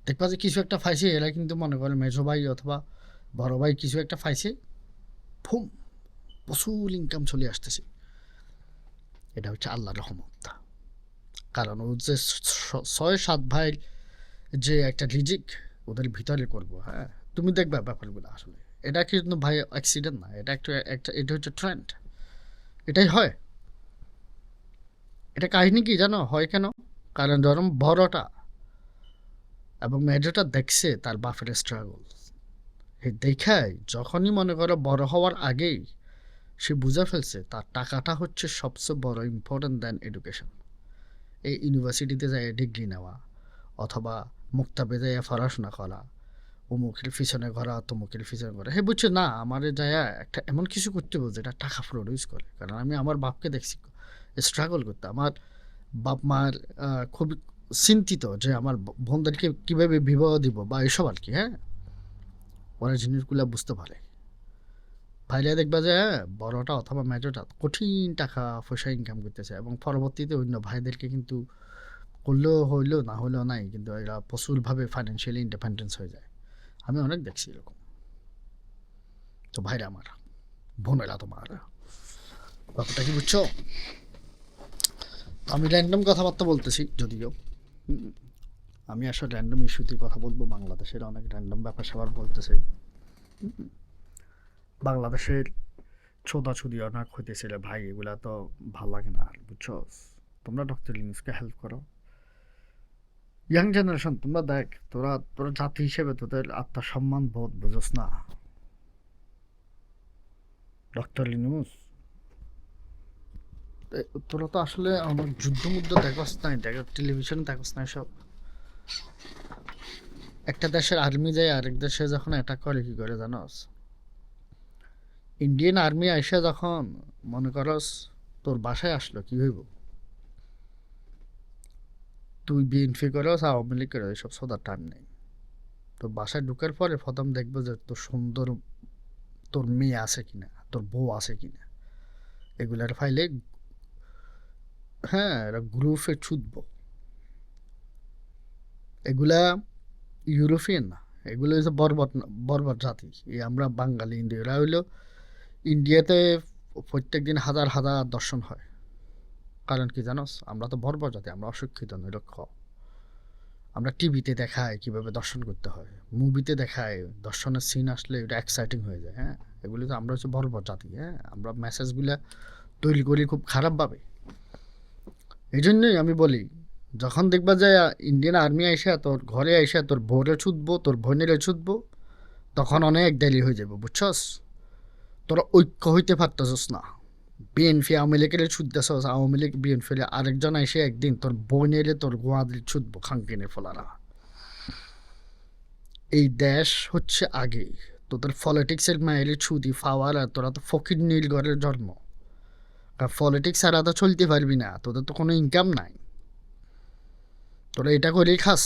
দেখবা যে কিছু একটা ফাইছে, এরা কিন্তু মনে করে মেজো ভাই অথবা বড় ভাই কিছু একটা ফাইছে, ফুম, প্রচুর ইনকাম চলে আসতেছে। এটা হচ্ছে আল্লাহর রহমত। কারণ ও যে 6-7 ভাই যে একটা রিজিক ওদের ভিতরে করবো, হ্যাঁ, তুমি দেখবে ব্যাপারগুলো আসলে এটা কিন্তু ভাই অ্যাক্সিডেন্ট না, এটা একটা এটা হচ্ছে ট্রেন্ড, এটাই হয়। এটা কাহিনী কি জানো হয় কেন? কারণ ধরুন বড়টা এবং মেজোটা দেখছে তার বাপের স্ট্রাগল, এই দেখায় যখনই মনে করো বড় হওয়ার আগেই সে বুঝে ফেলছে তার টাকাটা হচ্ছে সবচেয়ে বড় ইম্পর্টেন্ট দেন এডুকেশন। এই ইউনিভার্সিটিতে যায় ডিগ্রি নেওয়া অথবা মুক্তাবে যায় পড়াশোনা করা, অমুকের পিছনে ঘোরা তমুকের পিছনে ঘোরা, হে বুঝছে না আমার যায় একটা এমন কিছু করতে হবে যেটা টাকা প্রডিউস করে। কারণ আমি আমার বাপকে দেখছি স্ট্রাগল করতে, আমার বাপ মার খুবই চিন্তিত যে আমার বোনদেরকে কীভাবে বিবাহ দিব বা এসব আর কি, হ্যাঁ, ওরা জিনিসগুলো বুঝতে পারে। ভাইরা দেখবা যে বড়টা অথবা মেজোটা কঠিন টাকা পয়সা ইনকাম করতেছে এবং পরবর্তীতে অন্য ভাইদেরকে কিন্তু করলেও হইলেও না হলেও নাই, কিন্তু এরা প্রচুরভাবে ফাইন্যান্সিয়ালি ইন্ডিপেন্ডেন্স হয়ে যায়। আমি অনেক দেখছি এরকম। তো ভাইরা আমার, বোনেরা তোমার, ব্যাপারটা কি বুঝছো? আমি র্যান্ডম কথাবার্তা বলতেছি যদিও, আমি আসলে র্যান্ডম ইস্যুতে কথা বলবো, বাংলাদেশের অনেক র্যান্ডম ব্যাপার স্যাপার বলতেছে। বাংলাদেশের ছোদাছুদি অনেক হইতেছিল ভাই, এগুলা তো ভাল লাগে না আর, বুঝছো? তোমরা ডক্টর ইউনূসকে হেল্প করো। ইয়াং জেনারেশন তোমরা দেখ, তোরা তোরা জাতি হিসেবে তোদের আত্মসম্মান বোধ বুঝোস না। ডক্টর ইউনূস তোরা তো আসলে আমার যুদ্ধ মুদ্ধ দেখোস নাই, টেলিভিশনে দেখোস নাই সব। একটা দেশের আর্মি যায় আরেক দেশে যখন অ্যাটাক করে কি করে জানোস? ইন্ডিয়ান আর্মি আইসা যখন মনে করস তোর বাসায় আসলো কি হইব? তুই বিএনপি করস আওয়ামী লীগ করে এসব সদার টাইম নেই। তোর বাসায় ঢুকার পরে প্রথম দেখবো যে তোর সুন্দর তোর মেয়ে আছে কিনা, তোর বউ আছে কিনা, এগুলার ফাইলে হ্যাঁ এরা গ্রুপে ছুটব। এগুলা ইউরোপিয়ান না, এগুলো হচ্ছে বর্বর, বর্বর জাতি। এই আমরা বাঙালি ইন্ডিয়া, এরা হইলো ইন্ডিয়াতে প্রত্যেক দিন হাজার হাজার দর্শন হয়। কারণ কি জানোস? আমরা তো বর্বর জাতি, আমরা অশিক্ষিত নিরক্ষ। আমরা টিভিতে দেখাই কিভাবে দর্শন করতে হয়, মুভিতে দেখায় দর্শনের সিন আসলে এটা এক্সাইটিং হয়ে যায়, হ্যাঁ, এগুলি তো আমরা হচ্ছে বর্বর জাতি, হ্যাঁ, আমরা মেসেজগুলা তৈরি করি খুব খারাপভাবে। এই জন্যই আমি বলি, যখন দেখবা যে ইন্ডিয়ান আর্মি আইসা তোর ঘরে আইসা তোর বউরে ছুটবো তোর বোনেরে ছুটবো, তখন অনেক দেরি হয়ে যাবে, বুঝছস? তোরা ঐক্য হইতে পারতেছস না। বিএনপি আওয়ামী লীগের ছুটতেছস, আওয়ামী লীগ বিএনপি আরেকজন এসে একদিন তোর বোনেরে তোর গোয়াদের ছুটবো খাঙ্কিনে ফলারা। এই দেশ হচ্ছে আগে, তোদের পলিটিক্সের মায়ের ছুটি পাওয়ার, আর তোরা তো ফকির নীল ঘরের জন্ম। আর পলিটিক্স ছাড়া তো চলতে পারবি না, তোদের তো কোনো ইনকাম নাই, তোরা এটা করেই খাস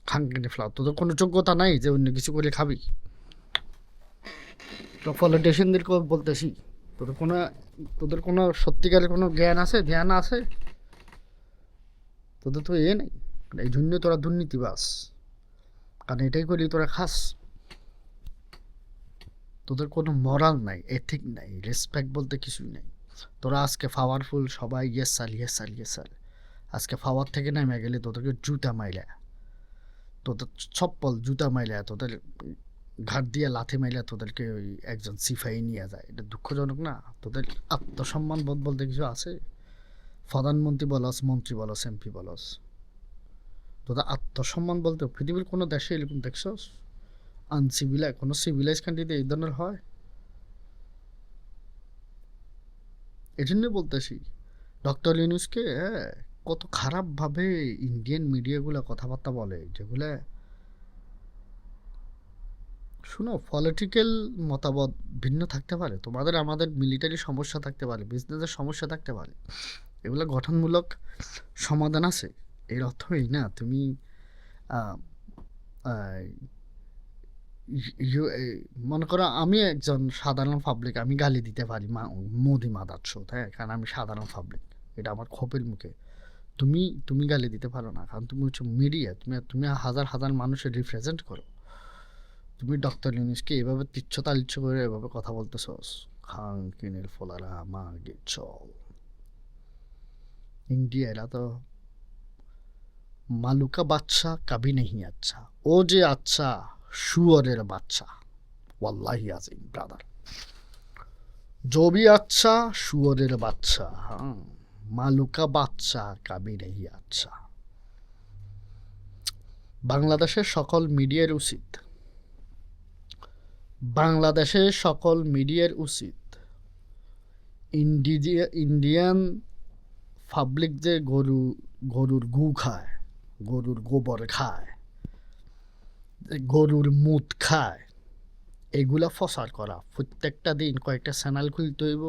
খাঙ্কিনে ফ্লাও, তোদের কোনো যোগ্যতা নাই যে অন্য কিছু করে খাবি। তো পলিটিশিয়ানদেরকে বলতেছি, তোদের কোনো সত্যিকারের কোনো জ্ঞান আছে, ধ্যান আছে? তোদের তো নেই, এই জন্য তোরা দুর্নীতিবাস, কারণ এটাই করি তোরা খাস। তোদের কোনো মরাল নাই, এথিক নাই, রেসপেক্ট বলতে কিছুই নেই। তোরা আজকে পাওয়ারফুল সবাই, yes sir yes sir yes sir, আজকে পাওয়ার থেকে নেমে গেলে তোদেরকে জুতা মাইলা, তোদের চপ্পল জুতা মাইলা, তোদের ঘাট দিয়ে লাথি মাইলা তোদেরকে ওই একজন সিফাই নিয়ে যায়। এটা দুঃখজনক না? তোদের আত্মসম্মান বোধ বলতে কিছু আছে? প্রধানমন্ত্রী বলস, মন্ত্রী বলস, এমপি বলস, তোদের আত্মসম্মান বলতে পৃথিবীর কোনো দেশে এরকম দেখছস? আনসিভিলাইজ কোনো সিভিলাইজ কান্ট্রিতে এই ধরনের হয়? এই জন্যই বলতেছি ডক্টর ইউনূসকে কত খারাপভাবে ইন্ডিয়ান মিডিয়াগুলো কথাবার্তা বলে, যেগুলো শুনো, পলিটিক্যাল মতামত ভিন্ন থাকতে পারে, তোমাদের আমাদের মিলিটারি সমস্যা থাকতে পারে, বিজনেসের সমস্যা থাকতে পারে, এগুলো গঠনমূলক সমাধান আছে। এর অর্থ এই না তুমি আহ, আহ, মনে করো আমি একজন সাধারণ পাবলিক, আমি গালি দিতে পারি মোদি মাদার চোদ, হ্যাঁ, কারণ আমি সাধারণ পাবলিক, এটা আমার ক্ষোভের মুখে। তুমি তুমি গালি দিতে পারো না, কারণ তুমি হচ্ছে মিডিয়া, তুমি তুমি হাজার হাজার মানুষের রিপ্রেজেন্ট করো। তুমি ডক্টর ইউনুসকে এভাবে তিচ্ছ তালিচ্ছ করে এভাবে কথা বলতেছস, খান কিনের ফোলারা মাগে চল। ইন্ডিয়া এরা তো মালুকা বাচ্চা কাবি নেই আচ্ছা, ও যে আচ্ছা শুয়রের বাচ্চা, ওয়াল্লাহি আজিম ব্রাদার, जो भी अच्छा শুয়োরের বাচ্চা, হ্যাঁ, মালুকা বাচ্চা কাবি নেই আচ্ছা। বাংলাদেশের সকল মিডিয়ার উচিত, বাংলাদেশের সকল মিডিয়ার উচিত ইন্ডিয়ান পাবলিক যে গরুর গু খায়, গরুর গোবর খায়, গরুর মুত খায়, এগুলা প্রচার করা। প্রত্যেকটা দিন কয়েকটা চ্যানেল খুলতে হইব,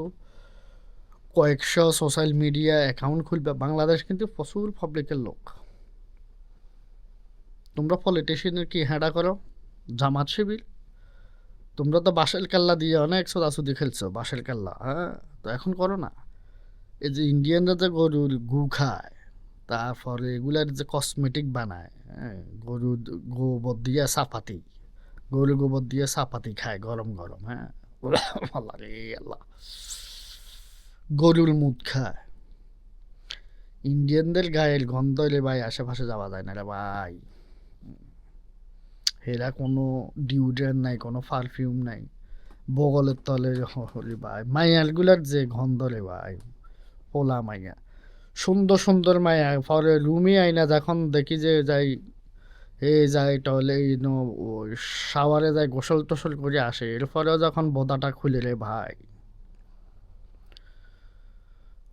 কয়েকশো সোশ্যাল মিডিয়া অ্যাকাউন্ট খুলবে। বাংলাদেশ কিন্তু প্রচুর পাবলিকের লোক। তোমরা পলিটিশিয়ানের কি হ্যাঁডা করো, জামাত শিবির, তোমরা তো বাঁশের কাল্লা দিয়ে অনেক সোদাসুদি খেলছো, বাঁশের কাল্লা, হ্যাঁ, তো এখন করো না। এই যে ইন্ডিয়ানরা যে গরুর গু খায়, তারপরে এগুলার যে কসমেটিক বানায়, হ্যাঁ, গরুর গোবর দিয়ে চাপাতি, গরুর গোবর দিয়ে চাপাতি খায় গরম গরম, হ্যাঁ, আল্লাহ রে আল্লাহ, গরুর মুদ খায়। ইন্ডিয়ানদের গায়ের গন্ধ এলে ভাই আশেপাশে যাওয়া যায় না রে ভাই। এরা কোনো ডিউড্রেন্ট নাই, কোনো পারফিউম নাই, বগলের তলে হলি ভাই মাইয়াগুলার যে গন্ধ রে ভাই, পোলা মাইয়া, সুন্দর সুন্দর মাইয়া, পরে রুমে আইনা যখন দেখি যে যাই, যাই টয়লে শাওয়ারে যাই, গোসল টোসল করে আসে, এরপরেও যখন বোদাটা খুলে রে ভাই,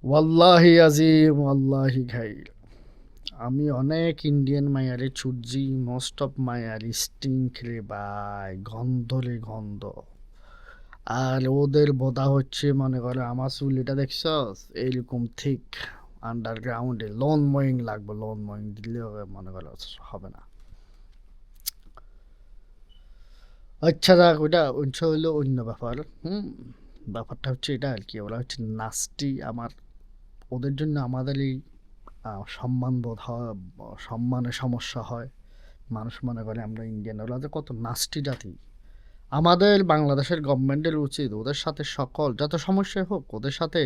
ওয়াল্লাহি আজিম ওয়াল্লাহি ঘাইর, আমি অনেক ইন্ডিয়ান মায়ারে ছুটছি, মোস্ট অফ মায়ার স্টিংক রে ভাই, গন্ধ রে গন্ধ। আর ওদের বোধা হচ্ছে, মনে করে আমার চুল এটা দেখছস এইরকম ঠিক আন্ডারগ্রাউন্ডে লোন মোয়িং লাগবে, লোন মোয়িং দিলে মনে করো হবে না। আচ্ছা যাক, ওইটা ওইটা হইলো অন্য ব্যাপার। ব্যাপারটা হচ্ছে এটা আর কি, ওরা হচ্ছে নাস্টি। আমার ওদের জন্য আমাদের এই সম্মান বোধ হয়, সম্মানের সমস্যা হয়। মানুষ মনে করে আমরা ইন্ডিয়ান, ওরা যে কত নাস্টি জাতি। আমাদের বাংলাদেশের গভর্নমেন্টের উচিত ওদের সাথে সকল যত সমস্যাই হোক, ওদের সাথে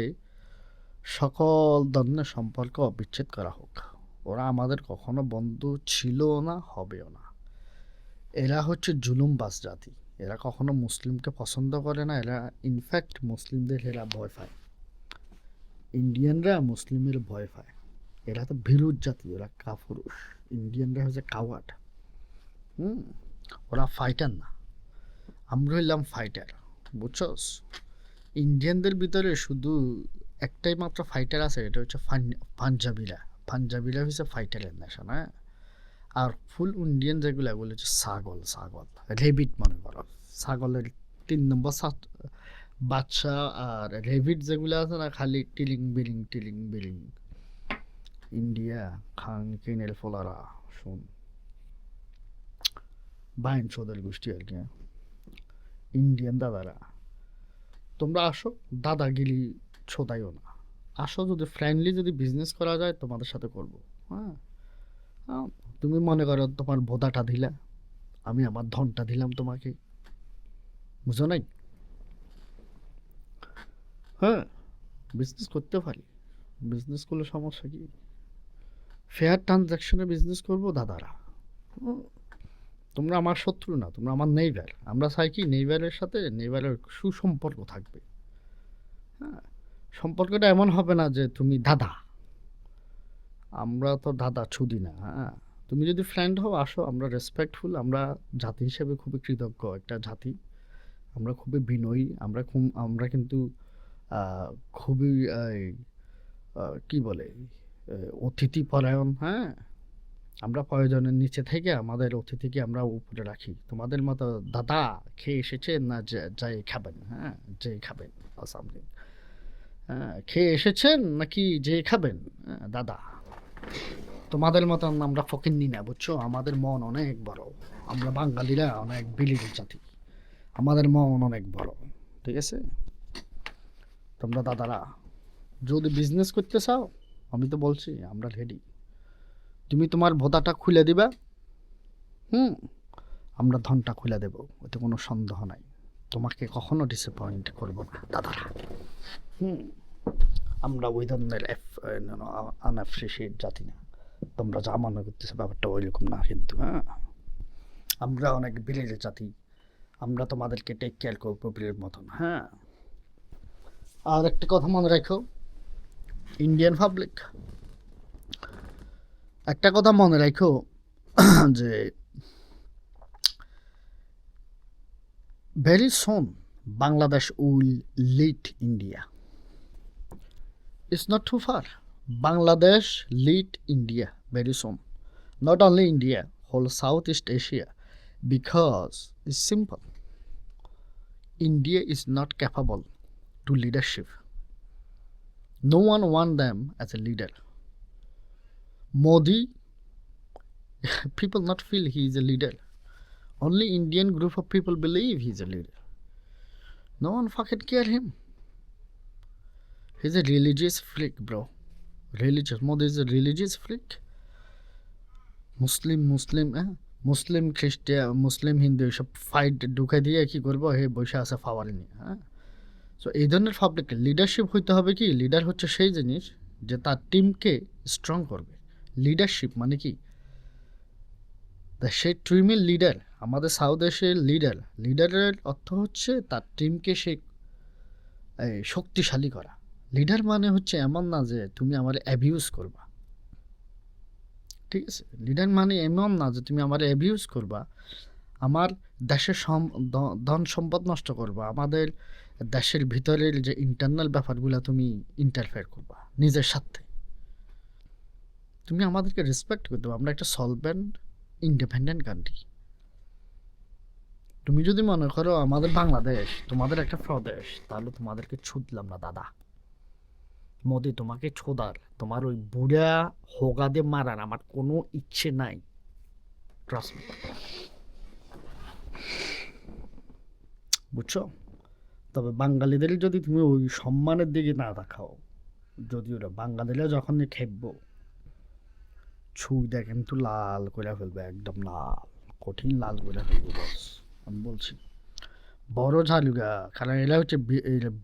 সকল ধরনের সম্পর্ক বিচ্ছেদ করা হোক। ওরা আমাদের কখনো বন্ধু ছিল না, হবেও না। এরা হচ্ছে জুলুমবাজ জাতি, এরা কখনো মুসলিমকে পছন্দ করে না, এরা ইনফ্যাক্ট মুসলিমদের এরা ভয় পায়। ইন্ডিয়ানরা মুসলিমের ভয় পায়, এরা তো ভীরুর জাতি, ওরা কাপুরুষ। ইন্ডিয়ানরা হচ্ছে কাওয়ার্ড। ওরা ফাইটার না, আমরা হইলাম ফাইটার, বুঝছস? ইন্ডিয়ানদের ভিতরে শুধু একটাই মাত্র ফাইটার আছে, এটা হচ্ছে পাঞ্জাবিরা। পাঞ্জাবিরা হচ্ছে ফাইটারের নেশন, হ্যাঁ। আর ফুল ইন্ডিয়ান যেগুলো, এগুলো হচ্ছে ছাগল, ছাগল রেবিট মনে করো, ছাগলের 3 নম্বর বাচ্চা। আর রেবিট যেগুলো আছে না, খালি টিলিং বিলিং টিলিং বিলিং। ইন্ডিয়া খান কিনের ফোলারা, শুন বাইন সোদের গোষ্ঠী আর কি, ইন্ডিয়ান দাদারা, তোমরা আসো, দাদাগিরি ছোদাইও না, আসো, যদি ফ্রেন্ডলি যদি বিজনেস করা যায় তোমাদের সাথে করব, হ্যাঁ। তুমি মনে করো তোমার বোধাটা দিলা, আমি আমার ধনটা দিলাম তোমাকে, বুঝো নাই? হ্যাঁ, বিজনেস করতে পারি, বিজনেস করলে সমস্যা কি? ফেয়ার ট্রানজাকশনে বিজনেস করবো দাদারা। তোমরা আমার শত্রু না, তোমরা আমার নেইবার। আমরা চাই কি নেইবারের সাথে নেইবারের সুসম্পর্ক থাকবে, হ্যাঁ। সম্পর্কটা এমন হবে না যে তুমি দাদা, আমরা তো দাদা ছুদি না, হ্যাঁ। তুমি যদি ফ্রেন্ড হও আসো, আমরা রেসপেক্টফুল, আমরা জাতি হিসেবে খুবই কৃতজ্ঞ একটা জাতি, আমরা খুবই বিনয়ী, আমরা কিন্তু খুবই কি বলে অতিথি পরায়ণ, হ্যাঁ। আমরা প্রয়োজনের নিচে থেকে আমাদের অতিথিকে আমরা উপরে রাখি। তোমাদের মতো দাদা খেয়ে এসেছেন না যাই খাবেন, হ্যাঁ, যে খাবেন সামথিং, হ্যাঁ, খেয়ে এসেছেন নাকি যে খাবেন, হ্যাঁ, দাদা। তোমাদের মতন আমরা ফকিন্নি না, বুঝছো? আমাদের মন অনেক বড়। আমরা বাঙালিরা অনেক বিলির জাতি, আমাদের মন অনেক বড়। ঠিক আছে? তোমরা দাদারা যদি বিজনেস করতে চাও, আমি তো বলছি আমরা রেডি। তুমি তোমার ভোদাটা খুলে দিবা, হুম, আমরা ধনটা খুলে দেব, ওতে কোনো সন্দেহ নাই। তোমাকে কখনো ডিসঅ্যাপয়েন্ট করবো না দাদারা। হুম, আমরা ওই ধরনের আনঅ্যাপ্রিসিয়েট জাতি না। তোমরা যা মনে করতেছো ব্যাপারটা ওইরকম না কিন্তু। হ্যাঁ, আমরা অনেক বিলের জাতি, আমরা তোমাদেরকে টেক কেয়ার করবো বিলের মতন। হ্যাঁ, আর একটা কথা মনে রাখো ইন্ডিয়ান পাবলিক, একটা কথা মনে রাখো যে very soon Bangladesh will lead India. It's not too far. Bangladesh lead India very soon. Not only India, whole Southeast Asia. Because it's simple. India is not capable to leadership. No one want them as a leader. Modi, people not feel he is a leader. Only Indian group of people believe he's a leader. No one fucking care him. He's a religious freak, bro. Religious. Modi is a religious freak. মুসলিম খ্রিস্টান মুসলিম হিন্দু সব fight ঢুকে দিয়ে কি করবো, হে বসে আছে ফাওয়ার নিয়ে। হ্যাঁ, সো এই ধরনের পাবলিক লিডারশিপ হইতে হবে। কি লিডার হচ্ছে সেই জিনিস যে তার টিমকে স্ট্রং করবে। লিডারশিপ মানে কি, সেই টিমের লিডার, আমাদের সাউথ এশিয়ার লিডারের অর্থ হচ্ছে তার টিমকে সে শক্তিশালী করা। লিডার মানে হচ্ছে এমন না যে তুমি আমার অ্যাবিউজ করবা। ঠিক আছে? লিডার মানে এমন না যে তুমি আমার অ্যাবিউজ করবা, আমার দেশের ধন সম্পদ নষ্ট করবা, আমাদের দেশের ভিতরের যে ইন্টারনাল ব্যাপারগুলো তুমি ইন্টারফেয়ার করবা নিজের স্বার্থে। তুমি আমাদেরকে রেসপেক্ট করতে হবে। আমরা একটা সলভেন্ট ইন্ডিপেন্ডেন্ট কান্ট্রি। তুমি যদি মনে করো আমাদের বাংলাদেশ তোমাদের একটা প্রদেশ, তাহলে তোমাদেরকে ছুটলাম না দাদা। মোদি তোমাকে ছোদার, তোমার ওই বুড়া হোগাদে মারার আমার কোনো ইচ্ছে নাই। বুঝছো? তবে বাঙালিদের যদি তুমি ওই সম্মানের দিকে না দেখাও, যদি ওরা বাঙালিরা যখন খেপবো, ছুঁইটা কিন্তু লাল করে ফেলবে, একদম লাল, কঠিন লাল করে ফেলবে বস। আমি বলছি বড় ঝালুগা, কারণ এরা হচ্ছে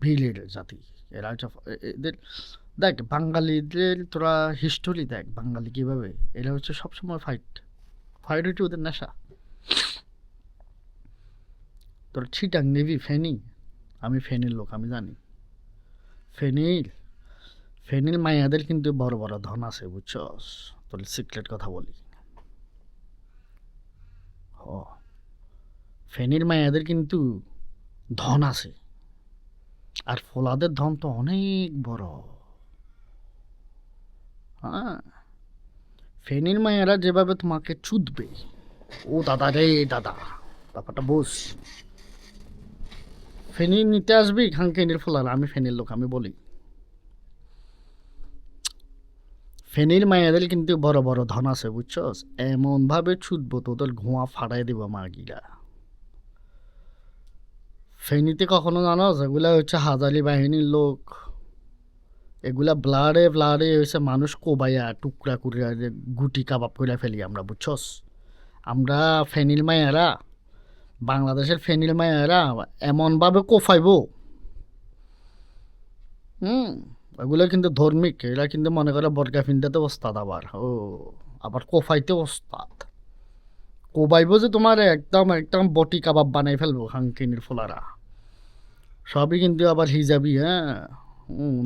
বিলের জাতি। এরা হচ্ছে এদের, দেখ বাঙালিদের তোরা হিস্টোরি দেখ, বাঙালি কীভাবে, এরা হচ্ছে সবসময় ফাইট হচ্ছে ওদের নেশা। তোর ছিটাং নেবি ফেনি, আমি ফেনীর লোক, আমি জানি। ফেনীর মাইয়াদের কিন্তু বড় বড় ধন আছে, বুঝছস? তোর সিক্রেট কথা বলি, ফেনীর মাইয়াদের কিন্তু ধন আছে, আর ফোলাদের ধন তো অনেক বড়। হ্যাঁ, ফেনীর মায়েরা যেভাবে তোমাকে চুদবে, ও দাদা রে দাদা, ব্যাপারটা বুঝ। ফেনী নিতে আসবি খানকেনির ফোলার, আমি ফেনীর লোক, আমি বলি ফেনীর মায়েদের কিন্তু বড় বড় ধন আছে, বুঝছস? এমন ভাবে ছুটবো তোদের ঘোয়া ফাটাই দিব মাগিরা। ফেনীতে কখনো জানো, এগুলা হচ্ছে হাজারি বাহিনীর লোক, এগুলা ব্লাডে হয়েছে মানুষ কোবাইয়া টুকরা করে গুটি কাবাব করে ফেলি আমরা, বুঝছস? আমরা ফেনীর মায়েরা, বাংলাদেশের ফেনীর মায়েরা এমনভাবে কোফাইব, এগুলো কিন্তু ধর্মিক, এরা কিন্তু মনে করে বর্গা ফিন্দাতে ওস্তাদ, আবার কোফাইতে ওস্তাদ। কোবাইব যে তোমার একদম একদম বটি কাবাব বানাই ফেলবো হাঙ্কিনির ফোলারা, সবই কিন্তু আবার হিজাবি। হ্যাঁ,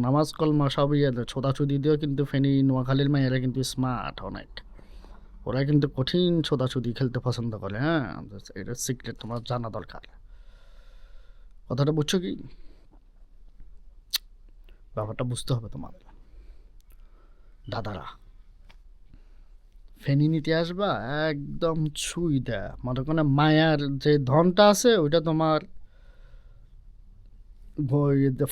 নামাজ কলমা সবই ছোটাছুটি দিয়েও কিন্তু ফেনী নোয়াখালীর মেয়েরা কিন্তু স্মার্ট অনেক, ওরা কিন্তু কঠিন ছোটাছুটি খেলতে পছন্দ করে। হ্যাঁ, এটা সিক্রেট তোমার জানা দরকার। কথাটা বুঝছো কি? ব্যাপারটা বুঝতে হবে তোমাদের দাদারা। ফেনী নিতে আসবা একদম ছুঁই দেয়, মনে করে মায়ার যে ধনটা আছে ওইটা তোমার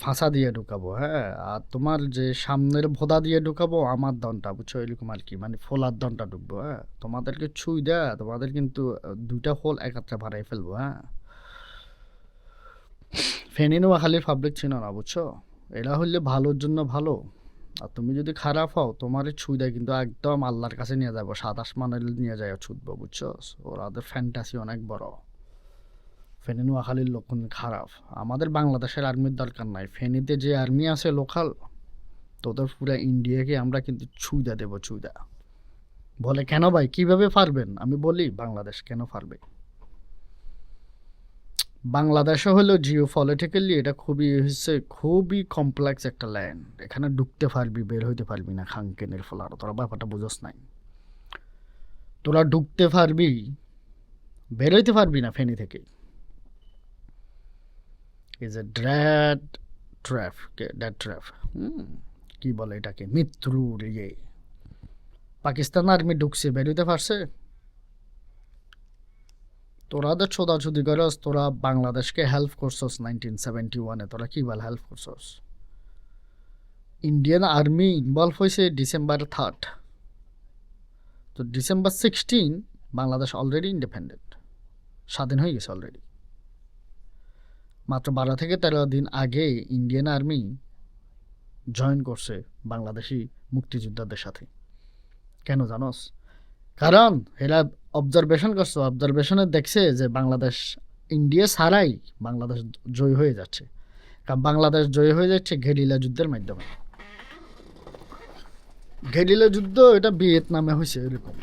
ফাঁসা দিয়ে ঢুকাবো, হ্যাঁ, আর তোমার যে সামনের ভোদা দিয়ে ঢুকাবো আমার দনটা, বুঝছো, এরকম আর কি, মানে ফোলার দনটা ঢুকবো, হ্যাঁ, তোমাদেরকে ছুঁই দেয়া তোমাদের কিন্তু দুইটা হোল একাত্রে ভাড়াই ফেলবো, হ্যাঁ। ফেনী নোয়াখালীর পাবলিক ছিল না, বুঝছো, এরা হইলে ভালোর জন্য ভালো, আর তুমি যদি খারাপ হও তোমার ছুঁই দেয় কিন্তু একদম আল্লাহর কাছে নিয়ে যাবো, সাত আসমানে নিয়ে যায় ছুটবো, বুঝছো, ওদের ফ্যান্টাসি অনেক বড়। ফেনী নোয়াখালীর লোক কিন্তু খারাপ, আমাদের বাংলাদেশের আর্মির দরকার নাই, ফেনীতে যে আর্মি আছে লোকাল, তোদের পুরো ইন্ডিয়াকে আমরা কিন্তু ছুঁইদা দেবো, ছুঁইদা। বলে কেন ভাই, কিভাবে পারবেন, আমি বলি বাংলাদেশ কেন পারবে। বাংলাদেশে হলো জিও পলিটিক্যালি এটা খুবই কমপ্লেক্স একটা ল্যান্ড, এখানে ঢুকতে পারবি বের হইতে পারবি না, খাঙ্কেনের ফলার তোরা ব্যাপারটা বুঝোস নাই। তোরা ঢুকতে পারবি বের হইতে পারবি না ফেনী থেকে। ইজ এ ড্যাড ট্র্যাপ, কি বলে এটাকে, মৃত্যুর ইয়ে। পাকিস্তান আর্মি ঢুকছে, বের হইতে পারছে। তোরা তো ছোদাছুদি করস, তোরা বাংলাদেশকে হেল্প করছস 1971-এ, তোরা কি বল হেল্প করছস। ইন্ডিয়ান আর্মি ইনভলভ হয়েছে December 3rd, তো December 16 বাংলাদেশ অলরেডি ইন্ডিপেন্ডেন্ট, স্বাধীন হয়ে গেছে অলরেডি। মাত্র 12 থেকে 13 দিন আগে ইন্ডিয়ান আর্মি জয়েন করছে বাংলাদেশি মুক্তিযোদ্ধাদের সাথে। কেন জানোস? কারণ এরা অবজারভেশন করছে, অবজারভেশনে দেখছে যে বাংলাদেশ ইন্ডিয়া ছাড়াই বাংলাদেশ জয়ী হয়ে যাচ্ছে। কারণ বাংলাদেশ জয়ী হয়ে যাচ্ছে গেরিলা যুদ্ধের মাধ্যমে। গেরিলা যুদ্ধ এটা ভিয়েতনামে হয়েছে এরকম,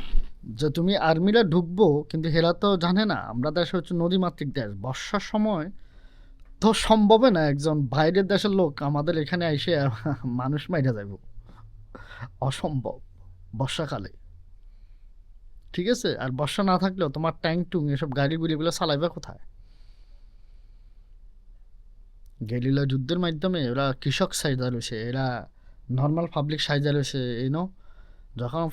যে তুমি আর্মিরা ঢুকবো কিন্তু হেরা তো জানে না আমরা দেশ হচ্ছে নদীমাতৃক দেশ, বর্ষার সময় তো সম্ভবে না একজন বাইরের দেশের লোক আমাদের এখানে এসে মানুষ মাইরা যাইব, অসম্ভব বর্ষাকালে, ঠিক আছে। আর বর্ষা না থাকলেও তোমার ট্যাঙ্ক টুং এসব গাড়িগুলিগুলো চালাইবে কোথায়? গেরিলা যুদ্ধের মাধ্যমে এরা কৃষক সাইজা রয়েছে, এরা নর্মাল পাবলিক সাইজা রয়েছে, যখন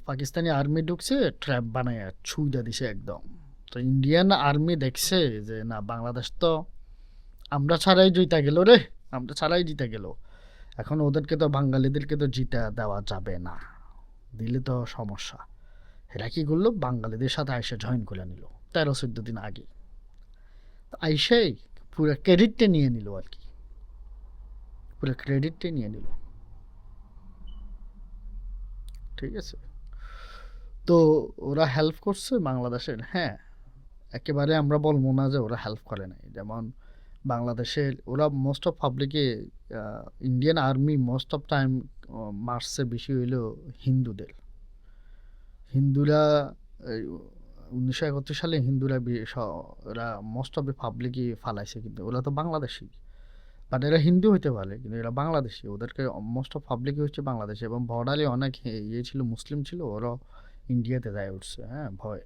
পাকিস্তানি আর্মি ঢুকছে ট্র্যাপ বানায় ছুঁইটা দিছে একদম। তো ইন্ডিয়ান আর্মি দেখছে যে না বাংলাদেশ তো আমরা ছাড়াই জিতা গেল রে, আমরা ছাড়াই জিতে গেল, এখন ওদেরকে তো বাঙালিদেরকে তো জিতা দেওয়া যাবে না, দিলে তো সমস্যা। এরা কি করলো, বাঙালিদের সাথে আইসা জয়েন করে নিল 13-14 দিন আগে। আইসাই পুরো ক্রেডিটটা নিয়ে নিল আর কি, পুরো ক্রেডিটটা নিয়ে নিল, ঠিক আছে। তো ওরা হেল্প করছে বাংলাদেশের, হ্যাঁ, একেবারে আমরা বলবো না যে ওরা হেল্প করে নাই। যেমন বাংলাদেশের ওরা মোস্ট অফ পাবলিকে, Indian army most of time মার্চে বেশি হইল হিন্দুদের। হিন্দুরা 1931 সালে হিন্দুরা ওরা মোস্ট অফ দ্য পাবলিকই ফালাইছে, কিন্তু ওরা তো বাংলাদেশি, বাট এরা হিন্দু হইতে পারে কিন্তু এরা বাংলাদেশি, ওদেরকে মোস্ট অফ পাবলিকই হচ্ছে বাংলাদেশি। এবং বর্ডারে অনেক ইয়ে ছিল, মুসলিম ছিল, ওরা ইন্ডিয়াতে যায় উঠছে, হ্যাঁ, ভয়।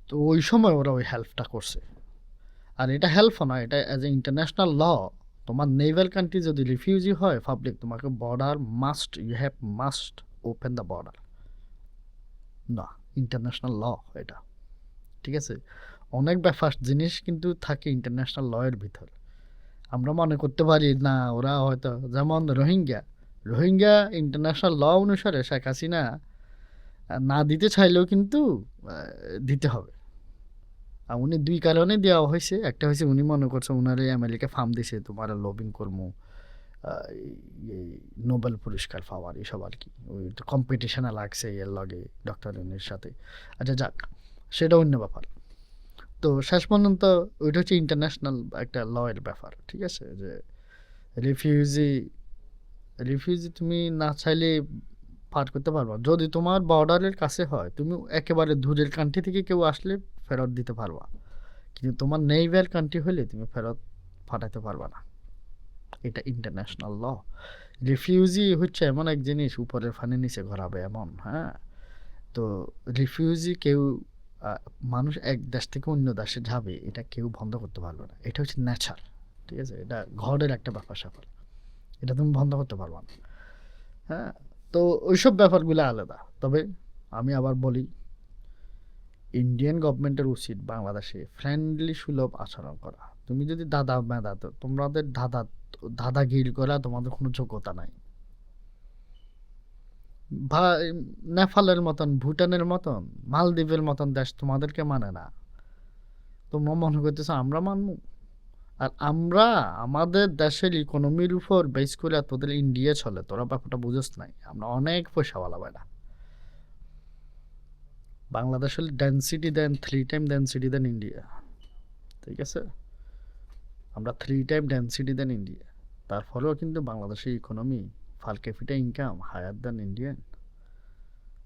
তো ওই সময় ওরা ওই হেল্পটা করছে। আর এটা হেল্পও না, এটা অ্যাজ এ ইন্টারন্যাশনাল ল, তোমার নেভাল কান্ট্রি যদি রিফিউজি হয় পাবলিক, তোমাকে border must open the border, না ইন্টারন্যাশনাল ল এটা, ঠিক আছে। অনেক ব্যাপার জিনিস কিন্তু থাকে ইন্টারন্যাশনাল ল এর ভিতর। আমরা মনে করতে পারি না ওরা হয়তো, যেমন রোহিঙ্গা ইন্টারন্যাশনাল ল অনুসারে শেখ হাসিনা না দিতে চাইলেও কিন্তু দিতে হবে। আর উনি দুই কারণে দেওয়া হয়েছে, একটা হয়েছে উনি মনে করছে উনারে আমেরিকা ফার্ম দিছে তোমার লবিং কর্মু নোবেল পুরস্কার পাওয়ার এসব আর কি, ওই কম্পিটিশনে লাগছে এর লগে ডক্টর ইউনির সাথে। আচ্ছা যাক, সেটা অন্য ব্যাপার। তো শেষ পর্যন্ত ওইটা হচ্ছে ইন্টারন্যাশনাল একটা ল এর ব্যাপার, ঠিক আছে, যে রিফিউজি তুমি না চাইলে পার করতে পারবা, যদি তোমার বর্ডারের কাছে হয়, তুমি একেবারে দূরের কান্ট্রি থেকে কেউ আসলে ফেরত দিতে পারবা, কিন্তু তোমার নেইবার কান্ট্রি হলে তুমি ফেরত পাঠাতে পারবা না, এটা ইন্টারন্যাশনাল ল। রিফিউজি হচ্ছে এমন এক জিনিস উপরের ফানে নিচে ঘোরাবে এমন, হ্যাঁ। তো রিফিউজি কেউ মানুষ এক দেশ থেকে অন্য দেশে যাবে, এটা কেউ বন্ধ করতে পারবে না, এটা হচ্ছে ন্যাচার, ঠিক আছে, এটা ঘরের একটা ব্যাপার স্যাপার, এটা তুমি বন্ধ করতে পারবা না, হ্যাঁ। তো ওইসব ব্যাপারগুলো আলাদা। তবে আমি আবার বলি, ইন্ডিয়ান গভর্নমেন্টের উচিত বাংলাদেশে ফ্রেন্ডলি সুলভ আচরণ করা, তুমি যদি দাদা মেধা, তো তোমাদের দাদাগিরি করা তোমাদের কোনো যোগ্যতা নাই। ভাই, নেপালের মতন, ভুটানের মতন, মালদ্বীপের মতন দেশ তোমাদেরকে মানে না। তোমরা মনে করতেছো আমরা মানবো? আর আমরা আমাদের দেশের ইকোনমির উপর বেস করে তোদের ইন্ডিয়া চলে, তোরা ব্যাপারটা বুঝোস নাই। আমরা অনেক পয়সাওয়ালা বেটা। বাংলাদেশ হলে ডেন্সিটি দেন 3 টাইম ডেন্সিটি দেন ইন্ডিয়া, ঠিক আছে? আমরা 3 টাইম ডেন্সিটি দেন ইন্ডিয়া, তারপরেও কিন্তু বাংলাদেশের economy per capita income higher than Indian.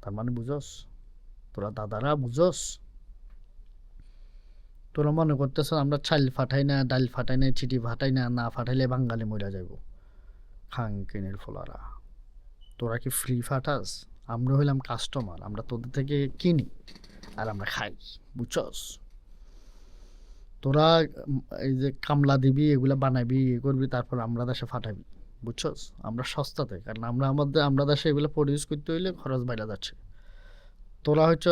তার মানে বুঝোস? তোরা দাদারা বুঝোস? তোরা মনে করতেছ আমরা চাল ফাটাই না, ডাল ফাটাই না, চিঠি ফাটাই না, না ফাটাইলে বাঙালি মরে যাইব। খাঙ্কিনের ফলারা, তোরা কি ফ্রি ফাটাস? আমরা হইলাম কাস্টমার, আমরা তোদের থেকে কিনি আর আমরা খাই, বুঝছস? তোরা এই যে কামলা দিবি, এগুলা বানাবি, এ করবি, তারপর আমরা দেশে ফাটাবি, বুঝছস? আমরা সস্তাতে, কারণ আমরা দেশে এগুলো প্রডিউস করতে হইলে খরচ বাইরে যাচ্ছে। তোরা হচ্ছে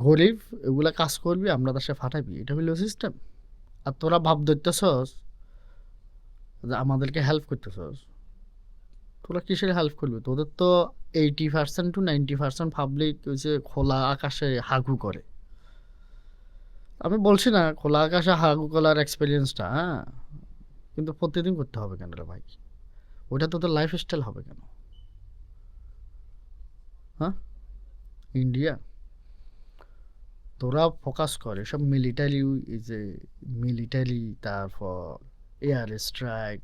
গরিব, এগুলা কাজ করবি, আমরা দেশে ফাটাবি, এটা হইলো সিস্টেম। আর তোরা ভাব ধরতেছস যে আমাদেরকে হেল্প করতেছস। তোরা কিসের হেল্প করবি? তোদের তো 80% to 90% পাবলিক ওই যে খোলা আকাশে হাগু করে। আমি বলছি না খোলা আকাশে হাগু করার এক্সপিরিয়েন্সটা, হ্যাঁ, কিন্তু প্রতিদিন করতে হবে কেন রে ভাই? ওটা তোদের লাইফ স্টাইল হবে কেন? হ্যাঁ, ইন্ডিয়া, তোরা ফোকাস কর এসব মিলিটারি, এই যে মিলিটারি, তারপর এয়ার স্ট্রাইক,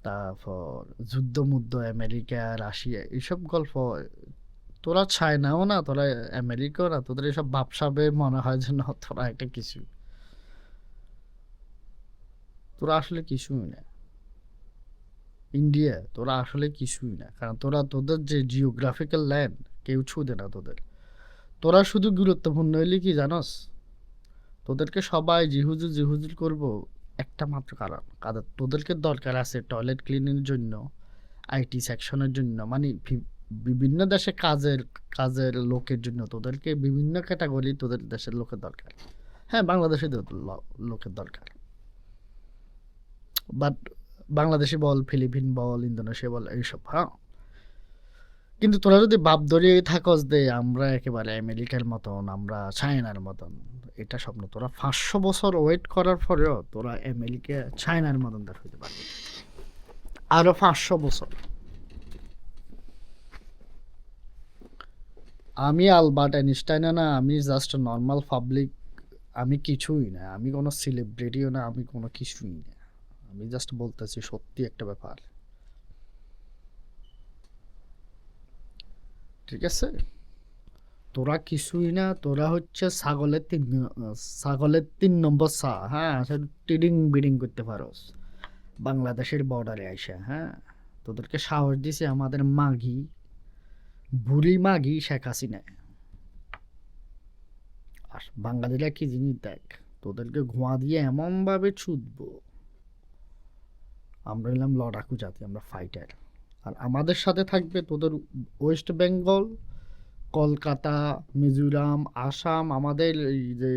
তারপর যুদ্ধ মুদ্ধ আমেরিকা রাশিয়া, এইসব গল্প। তোরা চায়নাও না, তোরা আমেরিকাও না, তোদের এসব ভাবসাবে মনে হয় যেন তোরা একটা কিছু। তোরা আসলে কিছুই না। ইন্ডিয়া, তোরা আসলে কিছুই না, কারণ তোদের যে জিওগ্রাফিক্যাল ল্যান্ড কেউ ছুঁদে না তোদের। তোরা শুধু গুরুত্বপূর্ণ হইলে কি জানস? তোদেরকে সবাই জিহুজুর জিহুজুর করবো একটা মাত্র কারণ, কাদের তোদেরকে দরকার আছে টয়লেট ক্লিনের জন্য, আইটি সেকশনের জন্য, মানে বিভিন্ন দেশে কাজের কাজের লোকের জন্য তোদেরকে বিভিন্ন ক্যাটাগরি তোদের দেশের লোকের দরকার। হ্যাঁ, বাংলাদেশে লোকের দরকার, বাট বাংলাদেশি বল, ফিলিপিন বল, ইন্দোনেশিয়া বল, এইসব, হ্যাঁ। কিন্তু তোরা যদি বাপ ধরিয়ে থাকস দে আমরা একেবারে আমেরিকার মতন, আমরা চায়নার মতন, এটা স্বপ্ন। তোরা 500 বছর ওয়েট করার পরেও তোরা আমেরিকা চায়নার মতন দেখ হইতে পারবি আরো 500 বছর। আমি আলবার্ট আইনস্টাইন না, আমি জাস্ট নর্মাল পাবলিক। আমি কিছুই না, আমি কোনো সেলিব্রিটিও না, আমি কোনো কিছুই না। আমি জাস্ট বলতেছি সত্যি একটা ব্যাপার, ঠিক আছে? তোরা কিছুই না, তোরা হচ্ছে ছাগলের 3 নম্বর সা, হ্যাঁ, টিডিং বিডিং করতে পারোস বাংলাদেশের বর্ডারে আইসা, হ্যাঁ। তোদেরকে সাহস দিছে আমাদের মাগি, বুড়ি মাগি শেখ হাসিনা। আর বাঙালিরা কি জিনিস দেখ, তোদেরকে ঘোয়া দিয়ে এমন ভাবে ছুটবো। আমরা হলাম লড়াকু জাতি, আমরা ফাইটার। আর আমাদের সাথে থাকবে তোদের ওয়েস্ট বেঙ্গল, কলকাতা, মিজোরাম, আসাম, আমাদের এই যে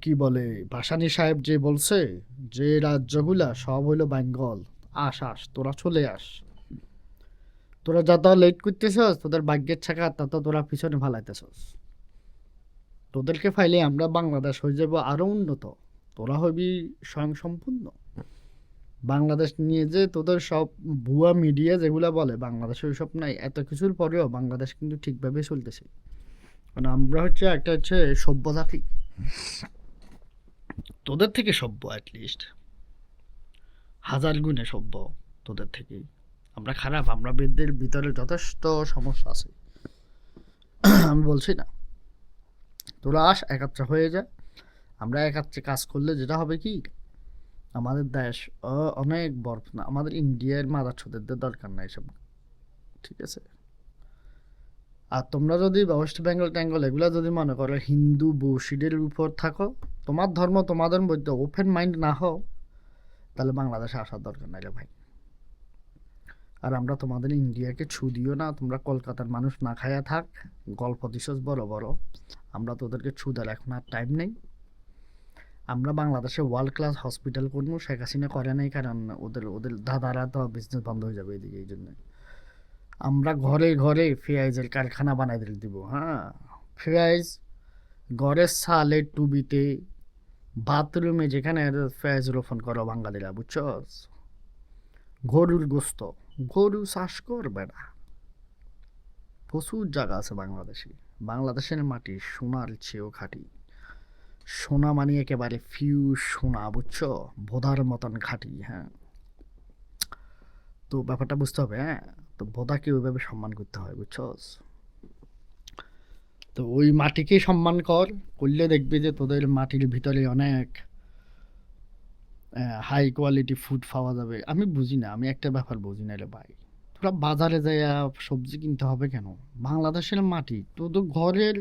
কি বলে ভাসানী সাহেব যে বলছে যে রাজ্যগুলা সব হইলো বেঙ্গল। আস তোরা চলে আস। তোরা যত লেট করতেছস, তোদের ভাগ্যের ছাকা তত তোরা পিছনে ফালাইতেছস। তোদেরকে ফাইলে আমরা বাংলাদেশ হয়ে যাব আরো উন্নত, তোরা হবি স্বয়ং সম্পূর্ণ। বাংলাদেশ নিয়ে যে তোদের সব ভুয়া মিডিয়া যেগুলা বলে বাংলাদেশে ওইসব নাই, এত কিছুর পরেও বাংলাদেশ কিন্তু ঠিকভাবে চলতেছে। মানে আমরা হচ্ছে একটা হচ্ছে সভ্য জাতি, তোদের থেকে সভ্য, অ্যাটলিস্ট 1000 গুণে সভ্য তোদের থেকে। আমরা খারাপ, আমরা বেদের ভিতরে যথেষ্ট সমস্যা আছে, আমি বলছি না। তোরা আস, একাত্রা হয়ে যায়। আমরা একাত্রে কাজ করলে যেটা হবে কি, আমাদের দেশ অনেক বড় না, আমাদের ইন্ডিয়ার মাদারচোদের দরকার নাই সব, ঠিক আছে? আর তোমরা যদি ওয়েস্ট বেঙ্গল ট্যাঙ্গল এগুলা যদি মনে করো হিন্দু বৌশিডের উপর থাকো, তোমার ধর্ম তোমাদের মধ্যে ওপেন মাইন্ড না হও, তাহলে বাংলাদেশে আসার দরকার নাই রে ভাই। আর আমরা তোমাদের ইন্ডিয়াকে ছু দিও না, তোমরা কলকাতার মানুষ না খায়া থাক, গল্প দিছস বড় বড়, আমরা তোদেরকে ছু দেওয়ার এখন আর টাইম নেই। আমরা বাংলাদেশে ওয়ার্ল্ড ক্লাস হসপিটাল করবো, শেখ হাসিনা করে নাই, কারণ ওদের ওদের দাদারা তো বিজনেস বন্ধ হয়ে যাবে এদিকে, এই জন্য আমরা ঘরে ঘরে পেঁয়াজের কারখানা বানাই দিলে দিব। হ্যাঁ, পেঁয়াজ ঘরের সালে টুবিতে বাথরুমে যেখানে পেঁয়াজ রোপণ করো বাঙালিরা, বুঝছস? গরুর গোস্ত, গরু চাষ করবে না, প্রচুর জায়গা আছে বাংলাদেশে। বাংলাদেশের মাটি সোনার চেয়েও খাঁটি, সোনা মানে একেবারে ফিউ সোনা, বুঝছো? ভোদার মতন খাঁটি। হ্যাঁ, তো ব্যাপারটা বুঝতে হবে। হ্যাঁ, তো ভোদাকে ওইভাবে সম্মান করতে হয়, বুঝছস? তো ওই মাটিকে সম্মান কর, করলে দেখবি যে তোদের মাটির ভিতরে অনেক হাই কোয়ালিটি ফুড পাওয়া যাবে। আমি বুঝি না, আমি একটা ব্যাপার বুঝি না রে ভাই, তোরা বাজারে যাইয়া সবজি কিনতে হবে কেন? বাংলাদেশের মাটি তোদের ঘরের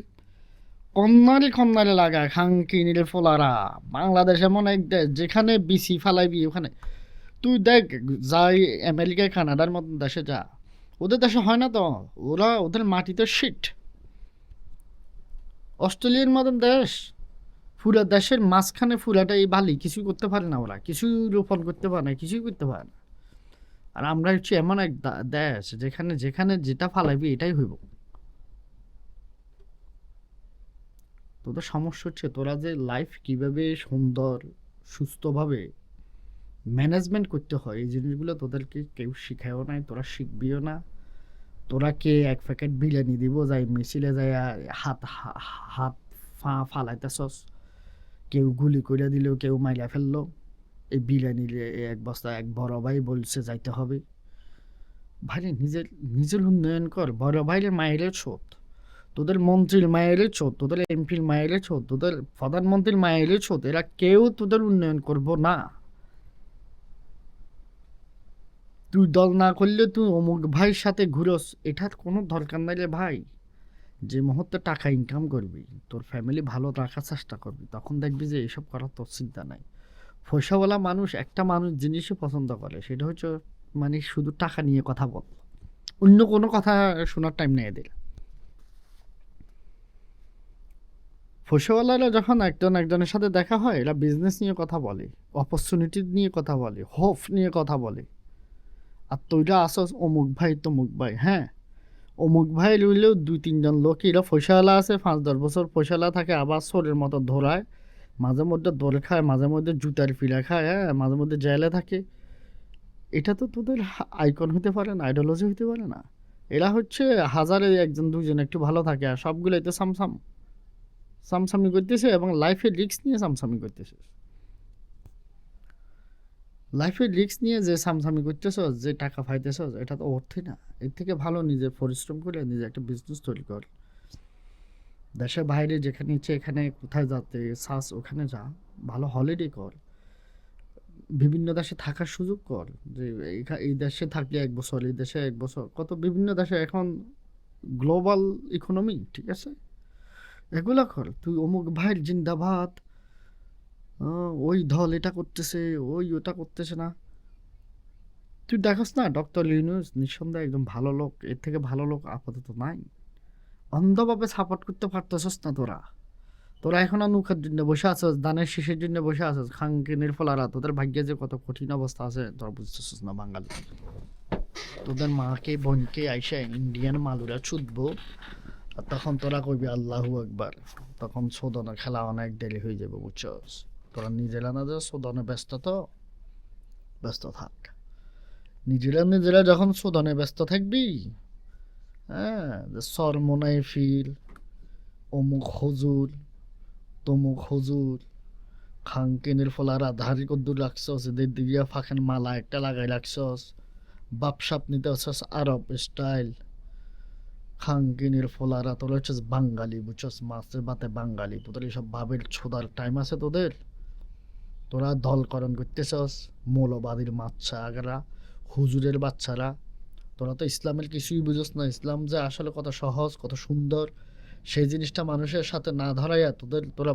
কন্যারে কন্যারে লাগা খাং কিনিলে ফোলারা। বাংলাদেশ এমন এক দেশ যেখানে বিসি ফালাইবি ওখানে। তুই দেখ, যাই আমেরিকা কানাডার মতন দেশে যা, ওদের দেশে হয় না তো, ওরা ওদের মাটিতে শিট। অস্ট্রেলিয়ার মতন দেশ, পুরা দেশের মাঝখানে পুরাটা এই বালি, কিছুই করতে পারে না ওরা, কিছুই রোপণ করতে পারে না, কিছুই করতে পারে না। আর আমরা হচ্ছে এমন এক দেশ যেখানে যেখানে যেটা ফালাইবি এটাই হইব। তোদের সমস্যা হচ্ছে তোরা যে লাইফ কিভাবে সুন্দর সুস্থভাবে ম্যানেজমেন্ট করতে হয়, এই জিনিসগুলো তোদেরকে কেউ শিখায়ও নাই, তোরা শিখবিও না। তোরা কে এক প্যাকেট বিরিয়ানি দিব যাই মিছিলে যাই হাত হাত ফালাইতেছস, কেউ গুলি করে দিল, কেউ মাইলা ফেললো, এই বিরিয়ানি এক বস্তা এক বড় ভাই বলছে যাইতে হবে। ভাইরে নিজের নিজের উন্নয়ন কর। বড় ভাইয়ের মায়ের ছোট, তোদের মন্ত্রীর মায়ের ছোট, তোদের এমপির মায়ের ছোট, তোদের প্রধানমন্ত্রীর মায়ের ছোট, এরা কেউ তোদের উন্নয়ন করব না। তুই দল না করলে তুই অমুক ভাইয়ের সাথে ঘুরস, এটার কোনো দরকার নাই রে ভাই। যে মুহূর্তে টাকা ইনকাম করবি, তোর ফ্যামিলি ভালো রাখার চেষ্টা করবি, তখন দেখবি যে এইসব করার তোর চিন্তা নাই। পয়সাওয়ালা মানুষ একটা মানুষ জিনিসই পছন্দ করে, সেটা হচ্ছে মানে শুধু টাকা নিয়ে কথা বল, অন্য কোনো কথা শোনার টাইম নেই এদের। পয়সাওয়ালারা যখন একজন একজনের সাথে দেখা হয়, এরা বিজনেস নিয়ে কথা বলে, অপরচুনিটি নিয়ে কথা বলে, হোপ নিয়ে কথা বলে। আর তুইরা আসস অমুক ভাই তমুক ভাই। হ্যাঁ, অমুক ভাই রইলেও দুই তিনজন লোক এরা পয়সাওয়ালা আছে, 5-10 বছর পয়সাওয়ালা থাকে, আবার সোরের মতো ধরায়, মাঝে মধ্যে দোল খায়, মাঝে মধ্যে জুতার ফিরা খায়, হ্যাঁ, মাঝে মধ্যে জেলে থাকে। এটা তো তোদের আইকন হতে পারে না, আইডিওলজি হতে পারে না। এরা হচ্ছে হাজারে একজন দুজন একটু ভালো থাকে, আর সবগুলোই তো সামসামি করতেছে, এবং লাইফের রিস্ক নিয়ে সামসামি করতেছে। লাইফের রিস্ক নিয়ে যে সামসামি করতেছ, যে টাকা পাইতেছ, এটা তো অর্থই না। এর থেকে ভালো নিজে পরিশ্রম করে নিজে একটা বিজনেস তৈরি কর। দেশের বাইরে যেখানে ইচ্ছে এখানে কোথায় যাতে চাস ওখানে যা, ভালো হলিডে কর, বিভিন্ন দেশে থাকার সুযোগ কর। যে এই দেশে থাকলে 1 বছর, এই দেশে 1 বছর, কত বিভিন্ন দেশে এখন গ্লোবাল ইকোনমি, ঠিক আছে? এগুলা কর। তুই অমুক ভাইয়ের জিন্দাবাদ, ওই দল এটা করতেছে, ওই ওটা করতেছে না। তুই দেখোস না ডক্টর ইউনূস নিঃসন্দেহে একদম ভালো লোক, এর থেকে ভালো লোক আপাতত নাই। অন্ধভাবে সাপোর্ট করতে পারতেছস না তোরা। তোরা এখনো নৌকার জন্য বসে আছস, ধানের শীষের জন্য বসে আছস, খাঙ্কিনের ফলারা, তোদের ভাগ্যে যে কত কঠিন অবস্থা আছে তোরা বুঝতেছস না বাঙালি। তোদের মাকে বোনকে আইসা ইন্ডিয়ান মালুরা ছুটবো, আর তখন তোরা কইবি আল্লাহু আকবার, তখন শোধনের খেলা অনেক দেরি হয়ে যাবে, বুঝছস? তোরা নিজেরা না যে শোধনে ব্যস্ত, তো ব্যস্ত থাক। নিজেরা নিজেরা যখন শোধনে ব্যস্ত থাকবি, হ্যাঁ, যে সরমোনাই ফিল, অমুক হজুর তমুক হজুর, খাঙ্কিনের ফলারা ধারি কদ্দুর রাখছস, এদের দিকে ফাঁকেন মালা একটা লাগাই রাখছস, বাপসাপ নিতে হচ্ছস আরব স্টাইল। খাঙ্কিনের ফলারা, তোরা হচ্ছিস বাঙালি, বুঝছস? মাছে বাতে বাঙালি, তোদের এইসব ভাবের ছোদার টাইম আছে তোদের? তোরা দলকরণ করতেছস, মৌলবাদীর বাচ্চারা, হুজুরের বাচ্চারা। তোরা তো ইসলামের কিছুই বুঝোস না, ইসলাম যে আসলে কত সহজ, কত সুন্দর, সেই জিনিসটা মানুষের সাথে না ধরাইয়া তোরা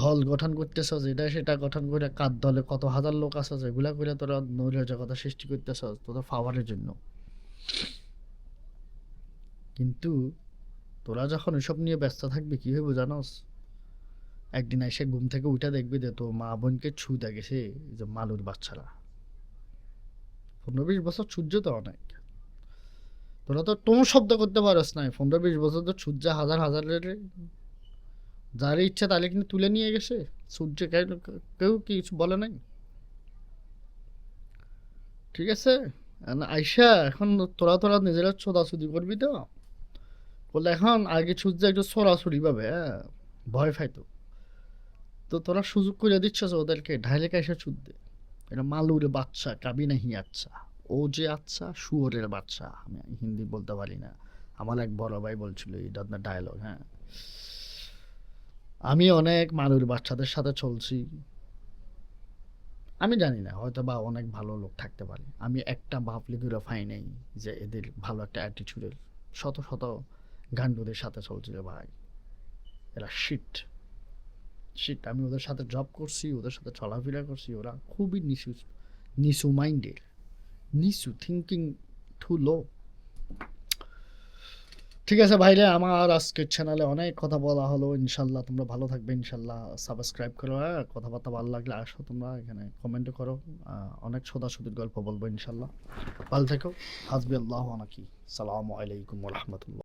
দল গঠন করতেছস, এটা সেটা গঠন করে, কার দলে কত হাজার লোক আছে, যেগুলা করে তোরা নৈরাজকতা সৃষ্টি করতেছস তোদের পাওয়ারের জন্য। কিন্তু তোরা যখন এসব নিয়ে ব্যস্ত থাকবি কি হইব জানোস? একদিন এসে ঘুম থেকে উঠে দেখবি যে তো মা বোনকে ছুঁতে গেছে এই যে মালুর বাচ্চারা। 15-20 বছর সূর্য তো অনেক। তোরা তো টোঁ শব্দ করতে পারস নাই, 15-20 বছর তো সূর্য হাজার হাজারের যার ইচ্ছা তাহলে কিন্তু তুলে নিয়ে গেছে। সূর্য কেউ কিছু বলে নাই, ঠিক আছে। আইসা এখন তোরা তোরা নিজেরা ছোদাছুদি করবি তো বলে, এখন আগে সূর্য একটু ছড়াছড়ি পাবে, হ্যাঁ ভয় পাইতো। তো তোরা সুযোগ করে দিচ্ছিস ওদেরকে ঢাইলে কাইসা ছুটতে। এটা মালুর বাচ্চা কাবি নাহি আচ্ছা, ও যে আচ্ছা শুয়োরের বাচ্চা। আমি হিন্দি বলতে পারি না, আমার এক বড় ভাই বলছিল এটা আপনার ডায়লগ। হ্যাঁ, আমি অনেক মালুর বাচ্চাদের সাথে চলছি, আমি জানি না হয়তো বা অনেক ভালো লোক থাকতে পারে, আমি একটা ভাবলে দূরে পাই নাই যে এদের ভালো একটা অ্যাটিটিউডের শত শত গান্ডুদের সাথে চলছে রে ভাই। এরা শিট শিট। আমি ওদের সাথে জব করছি, ওদের সাথে চলাফেরা করছি, ওরা খুবই নিচু নিচু মাইন্ডের, নিচু থিঙ্কিং, টু লো। ঠিক আছে ভাইরা, আমার আজকের চ্যানেলে অনেক কথা বলা হলো। ইনশাল্লাহ তোমরা ভালো থাকবে, ইনশাল্লাহ সাবস্ক্রাইব করো। হ্যাঁ, কথাবার্তা ভালো লাগলে আসো তোমরা এখানে কমেন্ট করো, অনেক সোদাসুদির গল্প বলবো ইনশাল্লাহ। ভালো থেকো। হাসবি আল্লাহ নাকি। সালামু আলাইকুম রহমতুল্লাহ।